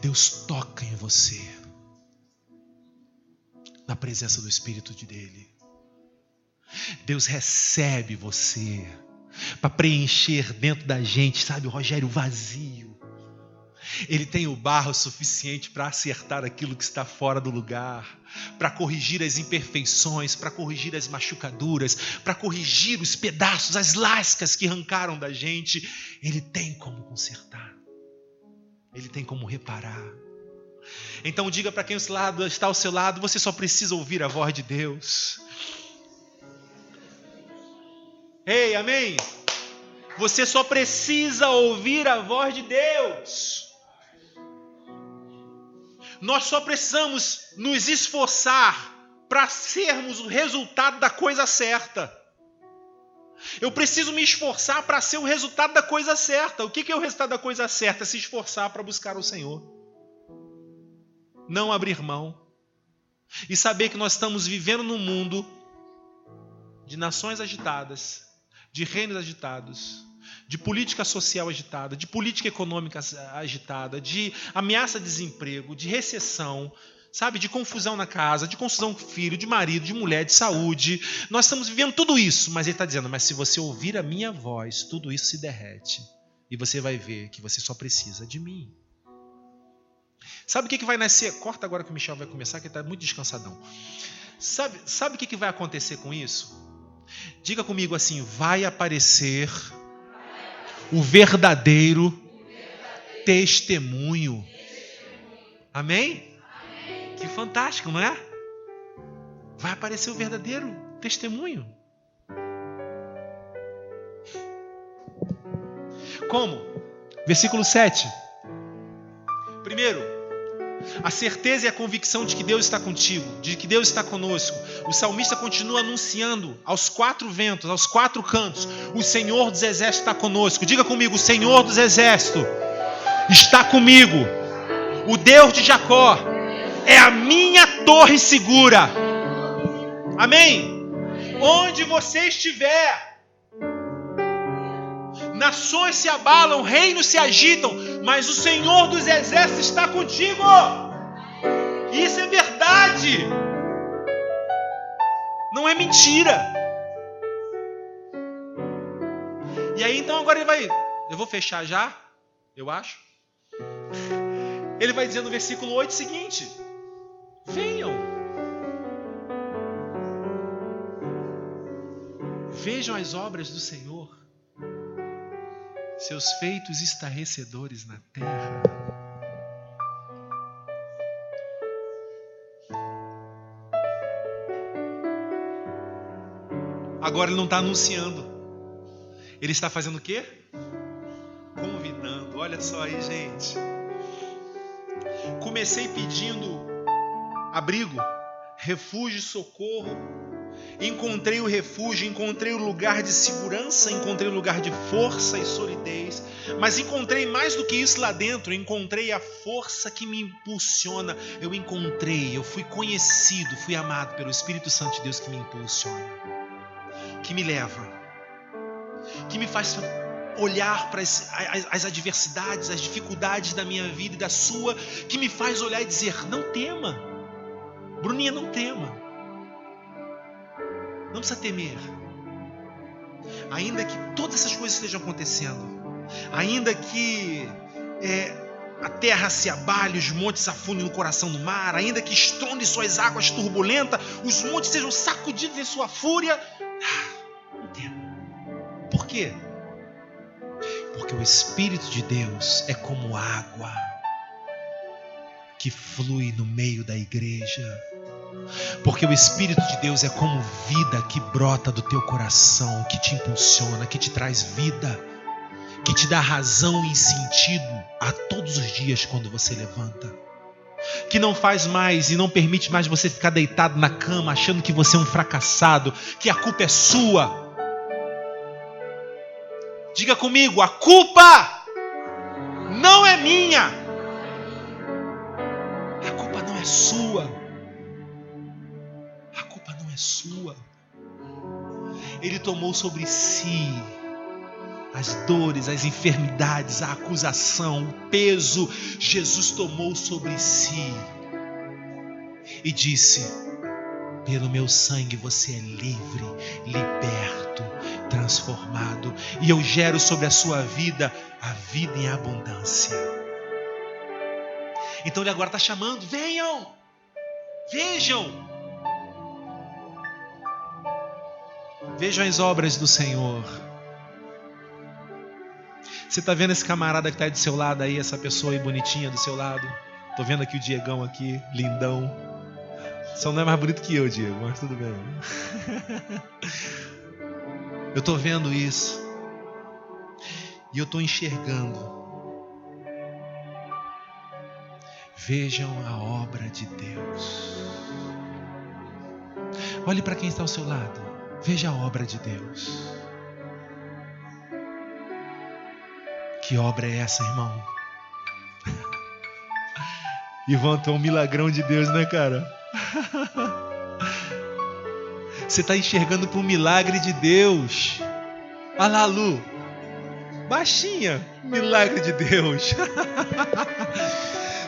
Deus toca em você. Na presença do Espírito dele. Deus recebe você para preencher dentro da gente, sabe, o Rogério, vazio. Ele tem o barro suficiente para acertar aquilo que está fora do lugar, para corrigir as imperfeições, para corrigir as machucaduras, para corrigir os pedaços, as lascas que arrancaram da gente. Ele tem como consertar. Ele tem como reparar. Então diga para quem está ao seu lado, você só precisa ouvir a voz de Deus. Ei, amém? Você só precisa ouvir a voz de Deus. Nós só precisamos nos esforçar para sermos o resultado da coisa certa. Eu preciso me esforçar para ser o resultado da coisa certa. O que é o resultado da coisa certa? É se esforçar para buscar o Senhor. Não abrir mão. E saber que nós estamos vivendo num mundo de nações agitadas, de reinos agitados, de política social agitada, de política econômica agitada, de ameaça de desemprego, de recessão, sabe, de confusão na casa, de confusão com filho, de marido, de mulher, de saúde. Nós estamos vivendo tudo isso, mas ele está dizendo, mas se você ouvir a minha voz, tudo isso se derrete. E você vai ver que você só precisa de mim. Sabe o que vai nascer? Corta agora que o Michel vai começar, que ele está muito descansadão. Sabe o que vai acontecer com isso? Diga comigo assim, vai aparecer o verdadeiro testemunho. Amém? Que fantástico, não é? Vai aparecer o verdadeiro testemunho. Como? Versículo 7. Primeiro, a certeza e a convicção de que Deus está contigo, de que Deus está conosco. O salmista continua anunciando aos quatro ventos, aos quatro cantos, o Senhor dos Exércitos está conosco. Diga comigo, o Senhor dos Exércitos está comigo. O Deus de Jacó é a minha torre segura. Amém? Onde você estiver, nações se abalam, reinos se agitam, mas o Senhor dos Exércitos está contigo. Isso é verdade. Não é mentira. E aí então agora ele vai... Eu vou fechar já, eu acho. Ele vai dizer no versículo 8 o seguinte: venham. Vejam as obras do Senhor. Seus feitos estarrecedores na terra. Agora ele não está anunciando. Ele está fazendo o quê? convidando. Olha só aí, gente. Comecei pedindo abrigo, refúgio e socorro. Encontrei o refúgio, encontrei o lugar de segurança, encontrei o lugar de força e solidez. Mas encontrei mais do que isso lá dentro. Encontrei a força que me impulsiona. Eu fui conhecido, fui amado pelo Espírito Santo de Deus que me impulsiona, que me leva, que me faz olhar para as adversidades, as dificuldades da minha vida e da sua, que me faz olhar e dizer: não tema, Bruninha, não tema, não precisa temer. Ainda que todas essas coisas estejam acontecendo, ainda que a terra se abale, os montes afundem no coração do mar, ainda que estronde suas águas turbulentas, os montes sejam sacudidos em sua fúria, não tema. Por quê? Porque o Espírito de Deus é como água que flui no meio da igreja. Porque o Espírito de Deus é como vida que brota do teu coração, que te impulsiona, que te traz vida, que te dá razão e sentido a todos os dias quando você levanta. Que não faz mais e não permite mais você ficar deitado na cama achando que você é um fracassado, que a culpa é sua. Diga comigo: a culpa não é minha. A culpa não é sua. A culpa não é sua. Ele tomou sobre si as dores, as enfermidades, a acusação, o peso. Jesus tomou sobre si e disse: pelo meu sangue você é livre, liberto, transformado, e eu gero sobre a sua vida a vida em abundância. Então ele agora está chamando: venham, vejam, vejam as obras do Senhor. Você está vendo esse camarada que está aí do seu lado aí, essa pessoa aí bonitinha do seu lado? Estou vendo aqui o Diegão aqui, lindão. Só não é mais bonito que eu, Diego, mas tudo bem. Eu estou vendo isso. E eu estou enxergando. Vejam a obra de Deus. Olhe para quem está ao seu lado. Veja a obra de Deus. Que obra é essa, irmão? Ivan, tu é um milagrão de Deus, né, cara? Você está enxergando para um milagre de Deus. Olha lá, Lu, baixinha, milagre de Deus.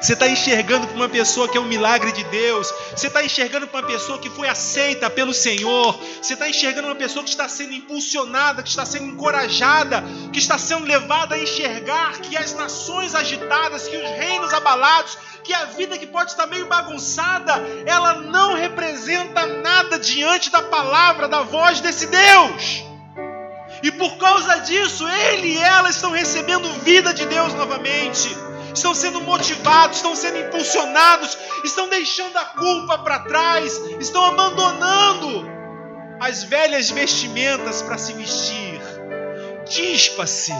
Você está enxergando para uma pessoa que é um milagre de Deus. Você está enxergando para uma pessoa que foi aceita pelo Senhor. Você está enxergando uma pessoa que está sendo impulsionada, que está sendo encorajada, que está sendo levada a enxergar que as nações agitadas, que os reinos abalados, que a vida que pode estar meio bagunçada, ela não representa nada diante da palavra, da voz desse Deus. E por causa disso, ele e ela estão recebendo vida de Deus novamente. Estão sendo motivados, estão sendo impulsionados, estão deixando a culpa para trás, estão abandonando as velhas vestimentas para se vestir. Dispa-se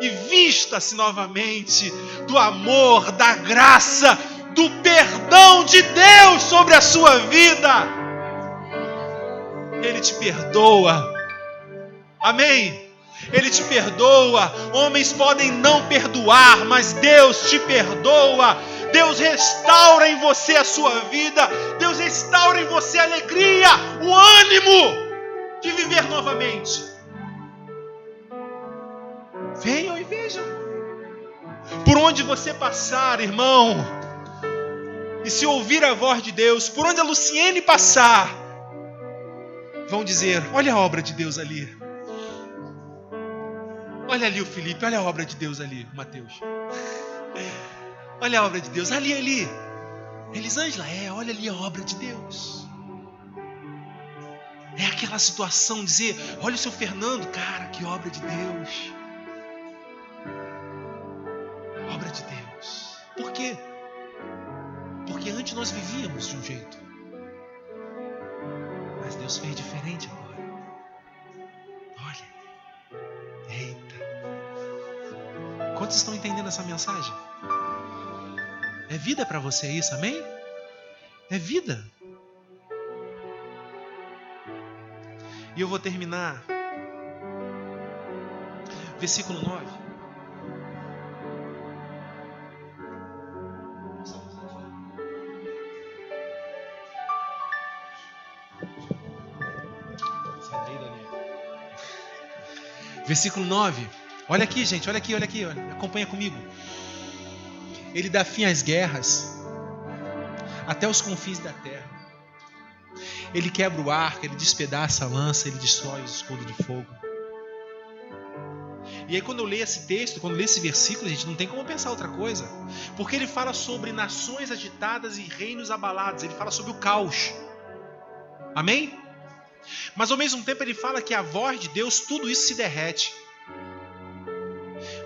e vista-se novamente do amor, da graça, do perdão de Deus sobre a sua vida. Ele te perdoa. Amém? Ele te perdoa. Homens podem não perdoar, mas Deus te perdoa. Deus restaura em você a sua vida. Deus restaura em você a alegria, o ânimo de viver novamente. Venham e vejam. Por onde você passar, irmão, e se ouvir a voz de Deus, por onde a Luciene passar, vão dizer: olha a obra de Deus ali. Olha ali o Felipe, olha a obra de Deus ali, o Mateus. Olha a obra de Deus, ali. Elisângela, olha ali a obra de Deus. É aquela situação, dizer: olha o seu Fernando, cara, que obra de Deus. Obra de Deus. Por quê? Porque antes nós vivíamos de um jeito, mas Deus fez diferente agora. Olha, eita. Quantos estão entendendo essa mensagem? É vida para você isso, amém? É vida. E eu vou terminar. Versículo 9. Versículo 9. Olha aqui, gente, olha aqui, olha. Acompanha comigo. Ele dá fim às guerras até os confins da terra. Ele quebra o arco, ele despedaça a lança, ele destrói os escudos de fogo. E aí quando eu leio esse texto, quando eu leio esse versículo, gente, não tem como pensar outra coisa. Porque ele fala sobre nações agitadas e reinos abalados. Ele fala sobre o caos. Amém? Mas ao mesmo tempo ele fala que a voz de Deus, tudo isso se derrete.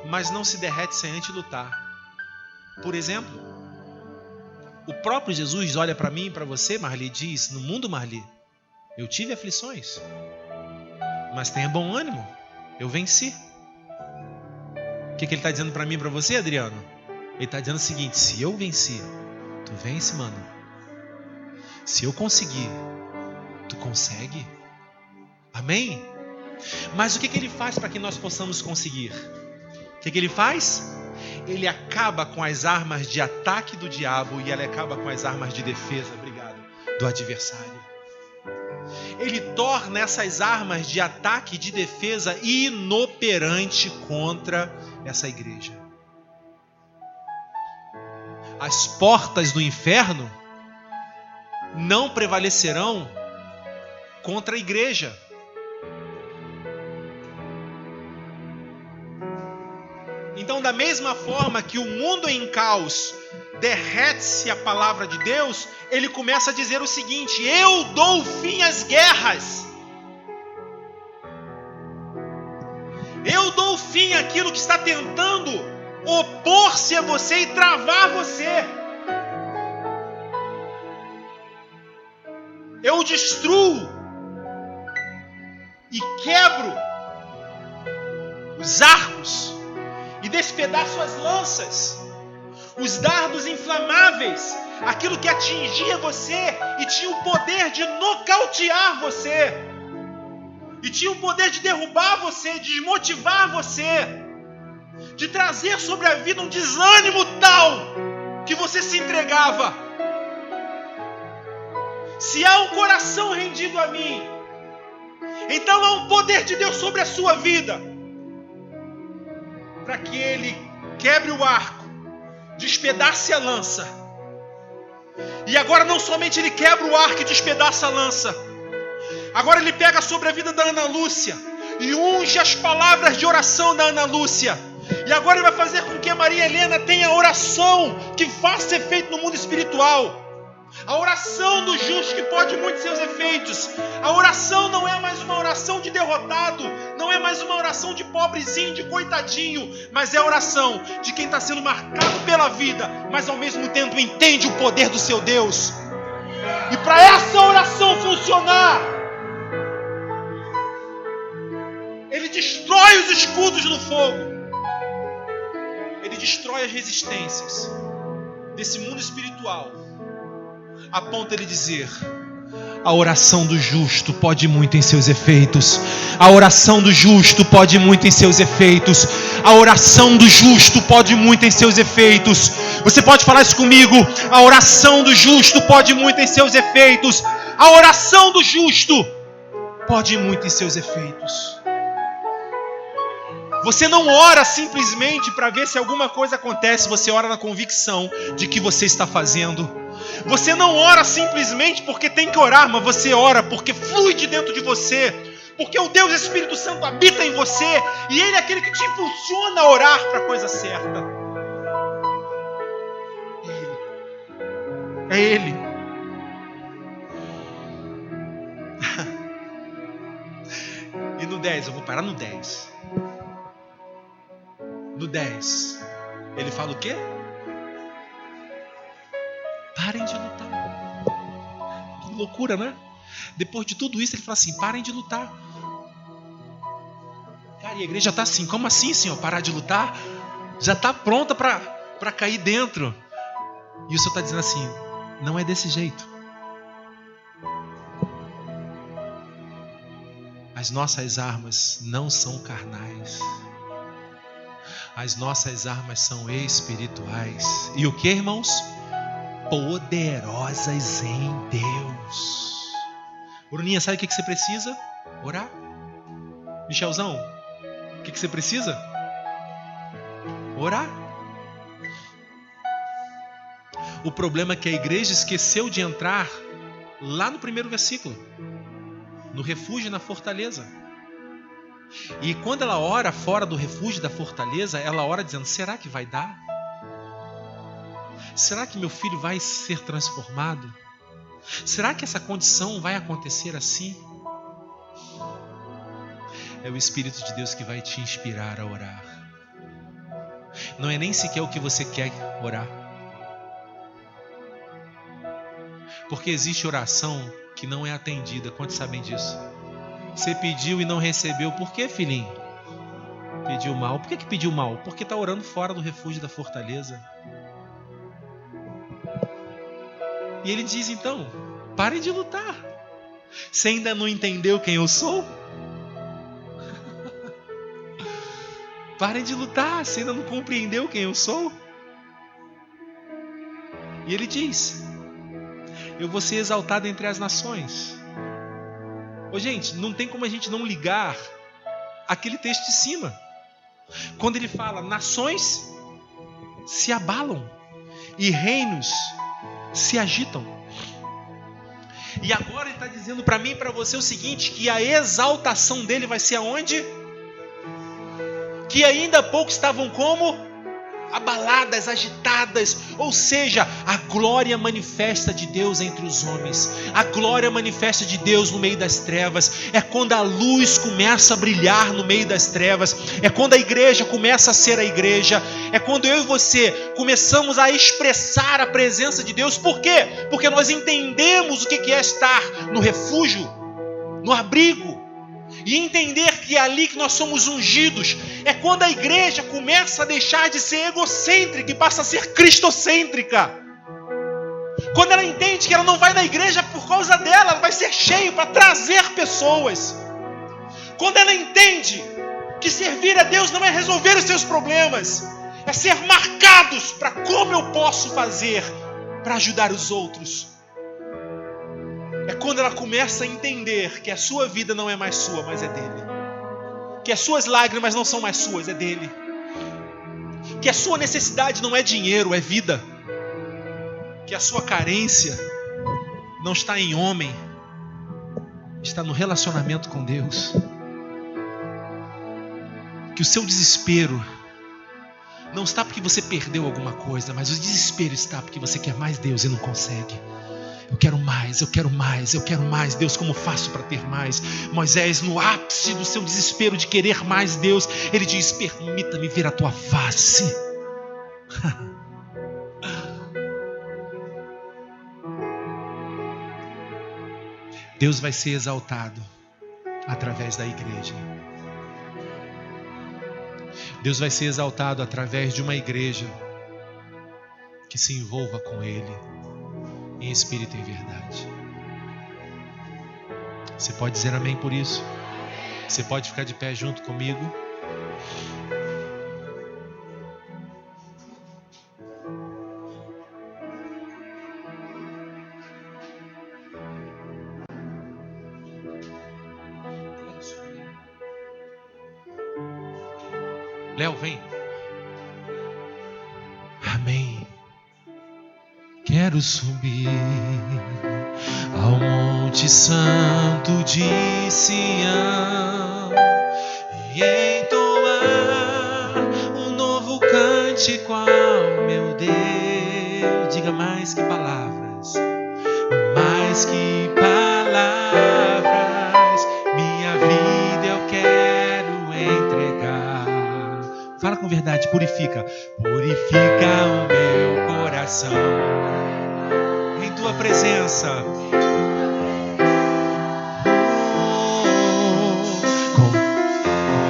Mas não se derrete sem antes lutar. Por exemplo, o próprio Jesus olha para mim e para você, Marli, e diz: no mundo, Marli, eu tive aflições, mas tenha bom ânimo, eu venci. O que ele está dizendo para mim e para você, Adriano? Ele está dizendo o seguinte: se eu venci, tu vence, mano. Se eu conseguir, tu consegue. Amém? Mas o que ele faz para que nós possamos conseguir? O que ele faz? Ele acaba com as armas de ataque do diabo e ele acaba com as armas de defesa, do adversário. Ele torna essas armas de ataque e de defesa inoperante contra essa igreja. As portas do inferno não prevalecerão contra a igreja. Então, da mesma forma que o mundo em caos derrete-se a palavra de Deus, ele começa a dizer o seguinte: eu dou fim às guerras. Eu dou fim àquilo que está tentando opor-se a você e travar você. Eu destruo e quebro os arcos e despedaço as lanças, os dardos inflamáveis, aquilo que atingia você e tinha o poder de nocautear você, e tinha o poder de derrubar você, de desmotivar você, de trazer sobre a vida um desânimo tal que você se entregava. Se há um coração rendido a mim, então há um poder de Deus sobre a sua vida, para que ele quebre o arco, despedace a lança. E agora não somente ele quebra o arco e despedaça a lança, agora ele pega sobre a vida da Ana Lúcia e unge as palavras de oração da Ana Lúcia. E agora ele vai fazer com que a Maria Helena tenha oração que faça efeito no mundo espiritual. A oração do justo que pode muito seus efeitos. A oração não é mais uma oração de derrotado, não é mais uma oração de pobrezinho, de coitadinho, mas é a oração de quem está sendo marcado pela vida, mas ao mesmo tempo entende o poder do seu Deus. E para essa oração funcionar, ele destrói os escudos no fogo, ele destrói as resistências desse mundo espiritual, a ponto de ele dizer: a oração do justo pode muito em seus efeitos. A oração do justo pode muito em seus efeitos. A oração do justo pode muito em seus efeitos. Você pode falar isso comigo? A oração do justo pode muito em seus efeitos. A oração do justo pode muito em seus efeitos. Você não ora simplesmente para ver se alguma coisa acontece. Você ora na convicção de que você está fazendo. Você não ora simplesmente porque tem que orar, mas você ora porque flui de dentro de você, porque o Deus Espírito Santo habita em você e Ele é aquele que te impulsiona a orar para a coisa certa. É Ele. E no 10, eu vou parar no 10. No 10, ele fala o quê? Parem de lutar. Que loucura, né? Depois de tudo isso, ele fala assim: parem de lutar. Cara, e a igreja está assim: como assim, Senhor, parar de lutar? Já está pronta para cair dentro. E o Senhor está dizendo assim, não é desse jeito. As nossas armas não são carnais. As nossas armas são espirituais. E o que, irmãos? Poderosas em Deus. Bruninha, sabe o que você precisa? Orar. Michelzão, o que você precisa? Orar. O problema é que a igreja esqueceu de entrar lá no primeiro versículo, no refúgio e na fortaleza. E quando ela ora fora do refúgio e da fortaleza, ela ora dizendo, será que vai dar? Será que meu filho vai ser transformado? Será que essa condição vai acontecer assim? É o Espírito de Deus que vai te inspirar a orar. Não é nem sequer o que você quer orar. Porque existe oração que não é atendida. Quantos sabem disso? Você pediu e não recebeu. Por que, filhinho? Pediu mal. Por que pediu mal? Porque está orando fora do refúgio da fortaleza. E ele diz então, pare de lutar. Você ainda não entendeu quem eu sou? Pare de lutar, você ainda não compreendeu quem eu sou? E ele diz, eu vou ser exaltado entre as nações. Ô, gente, não tem como a gente não ligar aquele texto de cima. Quando ele fala, nações se abalam e reinos se agitam. E agora ele está dizendo para mim e para você o seguinte, que a exaltação dele vai ser aonde? Que ainda há pouco estavam como? Abaladas, agitadas, ou seja, a glória manifesta de Deus entre os homens, a glória manifesta de Deus no meio das trevas, é quando a luz começa a brilhar no meio das trevas, é quando a igreja começa a ser a igreja, é quando eu e você começamos a expressar a presença de Deus. Por quê? Porque nós entendemos o que é estar no refúgio, no abrigo, e entender que é ali que nós somos ungidos. É quando a igreja começa a deixar de ser egocêntrica e passa a ser cristocêntrica. Quando ela entende que ela não vai na igreja por causa dela, ela vai ser cheia para trazer pessoas. Quando ela entende que servir a Deus não é resolver os seus problemas, é ser marcados para como eu posso fazer para ajudar os outros. É quando ela começa a entender que a sua vida não é mais sua, mas é dele. Que as suas lágrimas não são mais suas, é dele. Que a sua necessidade não é dinheiro, é vida. Que a sua carência não está em homem, está no relacionamento com Deus. Que o seu desespero não está porque você perdeu alguma coisa, mas o desespero está porque você quer mais Deus e não consegue. Eu quero mais, eu quero mais, eu quero mais. Deus, como faço para ter mais? Moisés, no ápice do seu desespero de querer mais Deus, ele diz, permita-me ver a tua face. Deus vai ser exaltado através da igreja. Deus vai ser exaltado através de uma igreja que se envolva com Ele em espírito e em verdade. Você pode dizer amém por isso? Você pode ficar de pé junto comigo? Léo, vem. Amém. Quero subir ao Monte Santo de Sião e entoar um novo cântico ao meu Deus. Diga mais que palavras, mais que palavras, minha vida eu quero entregar. Fala com verdade, purifica o meu coração em tua presença.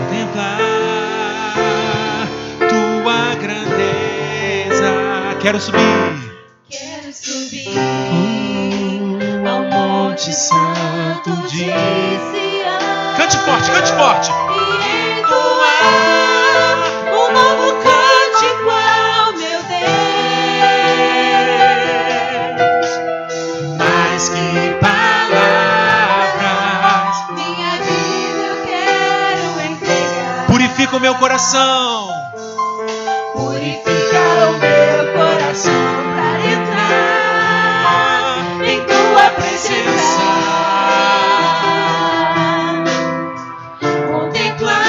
Contemplar tua Quero subir ao Monte Santo de Sião. Cante forte, cante forte. E entoar um novo cântico ao meu Deus. Mais que palavras, Minha vida eu quero entregar. purifica o meu coração. Purifica o meu coração para entrar em tua presença. Contemplar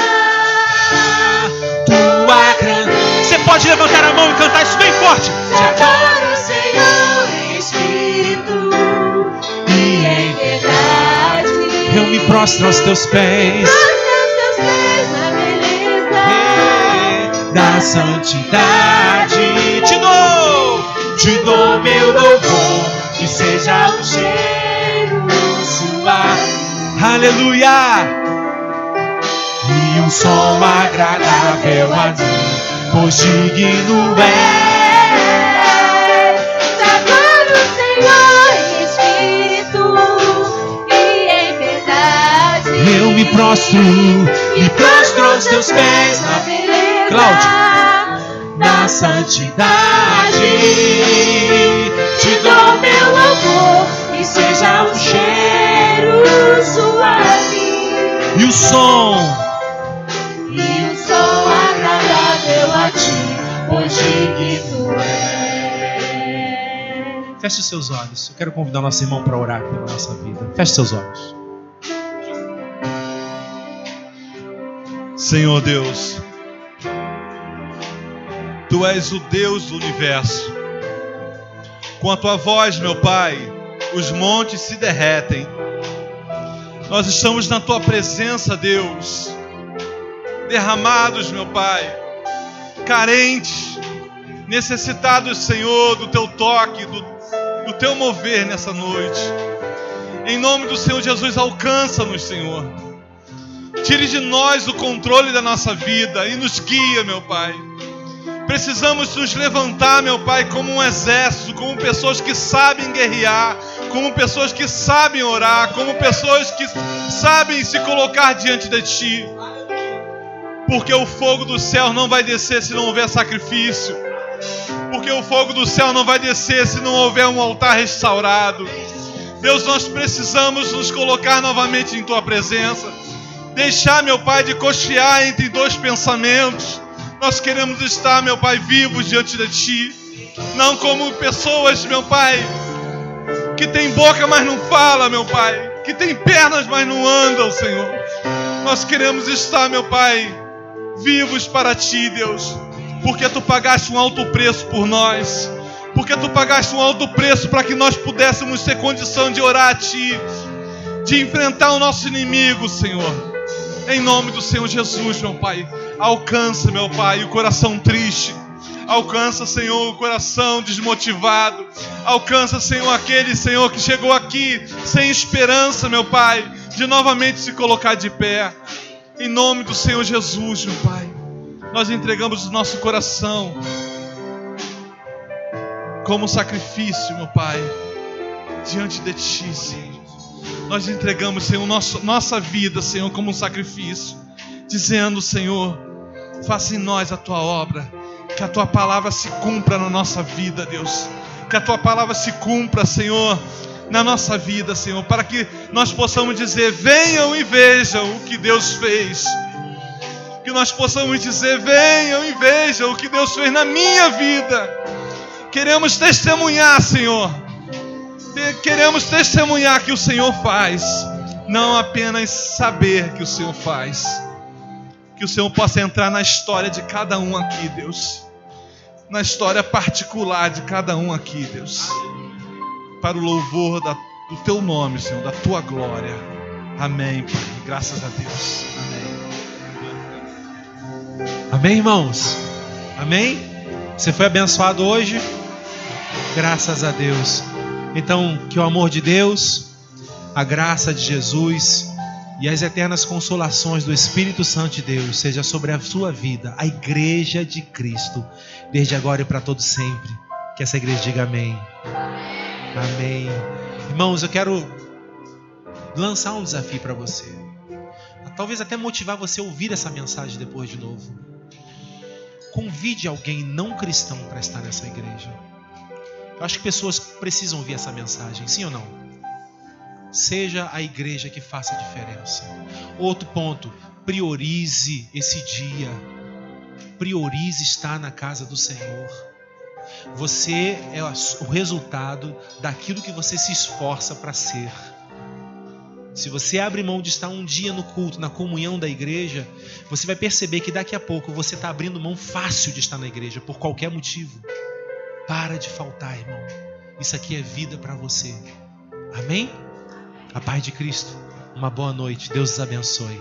Tua grandeza. Você pode levantar a mão e cantar isso bem forte. te adoro, Senhor, em espírito e em verdade. Eu me prostro aos teus pés Aos teus pés na beleza da santidade. Te dou meu louvor, que seja o cheiro suave. Aleluia! E um som agradável a mim, pois digno é. Te adoro, Senhor, em espírito e em verdade. Eu me prostro aos teus pés na beleza Cláudio, da santidade. Te dou meu louvor, que seja um cheiro suave E o som agradável a ti, pois digno é. Feche os seus olhos. Eu quero convidar o nosso irmão para orar pela nossa vida. Feche seus olhos. Senhor Deus, Tu és o Deus do universo. Com a Tua voz, meu Pai, os montes se derretem. Nós estamos na Tua presença, Deus, derramados, meu Pai, carentes, necessitados, Senhor, do Teu toque, do Teu mover nessa noite. Em nome do Senhor Jesus, alcança-nos, Senhor. Tire de nós o controle da nossa vida e nos guia, meu Pai. Precisamos nos levantar, meu Pai, como um exército, como pessoas que sabem guerrear, como pessoas que sabem orar, como pessoas que sabem se colocar diante de Ti. Porque o fogo do céu não vai descer se não houver sacrifício. Porque o fogo do céu não vai descer se não houver um altar restaurado. Deus, nós precisamos nos colocar novamente em Tua presença. Deixar, meu Pai, de cochear entre dois pensamentos. Nós queremos estar, meu Pai, vivos diante de Ti. Não como pessoas, meu Pai, que tem boca, mas não fala, meu Pai. Que tem pernas, mas não andam, Senhor. Nós queremos estar, meu Pai, vivos para Ti, Deus. Porque Tu pagaste um alto preço por nós. Porque Tu pagaste um alto preço para que nós pudéssemos ter condição de orar a Ti. De enfrentar o nosso inimigo, Senhor. Em nome do Senhor Jesus, meu Pai. Alcança, meu Pai, o coração triste. Alcança, Senhor, o coração desmotivado. Alcança, Senhor, aquele, Senhor, que chegou aqui sem esperança, meu Pai, de novamente se colocar de pé. Em nome do Senhor Jesus, meu Pai, nós entregamos o nosso coração como sacrifício, meu Pai, diante de Ti, Senhor. Nós entregamos, Senhor, nossa vida, Senhor, como um sacrifício, dizendo, Senhor, faça em nós a Tua obra, que a Tua palavra se cumpra na nossa vida, Deus. Que a Tua palavra se cumpra, Senhor, na nossa vida, Senhor, para que nós possamos dizer: venham e vejam o que Deus fez. Que nós possamos dizer: venham e vejam o que Deus fez na minha vida. Queremos testemunhar, Senhor. Queremos testemunhar que o Senhor faz, não apenas saber que o Senhor faz. Que o Senhor possa entrar na história de cada um aqui, Deus. Na história particular de cada um aqui, Deus. Para o louvor do Teu nome, Senhor, da Tua glória. Amém, Pai. Graças a Deus. Amém. Amém, irmãos? Amém? Você foi abençoado hoje? Graças a Deus. Então, que o amor de Deus, a graça de Jesus e as eternas consolações do Espírito Santo de Deus seja sobre a sua vida, a Igreja de Cristo, desde agora e para todo sempre. Que essa igreja diga amém. Amém. Irmãos, eu quero lançar um desafio para você. Talvez até motivar você a ouvir essa mensagem depois de novo. Convide alguém não cristão para estar nessa igreja. Eu acho que pessoas precisam ouvir essa mensagem, sim ou não? Seja a igreja que faça a diferença. Outro ponto, priorize esse dia. Priorize estar na casa do Senhor. Você é o resultado daquilo que você se esforça para ser. Se você abre mão de estar um dia no culto, na comunhão da igreja, você vai perceber que daqui a pouco você está abrindo mão fácil de estar na igreja, por qualquer motivo. Para de faltar, irmão. Isso aqui é vida para você. Amém? A paz de Cristo. Uma boa noite. Deus os abençoe.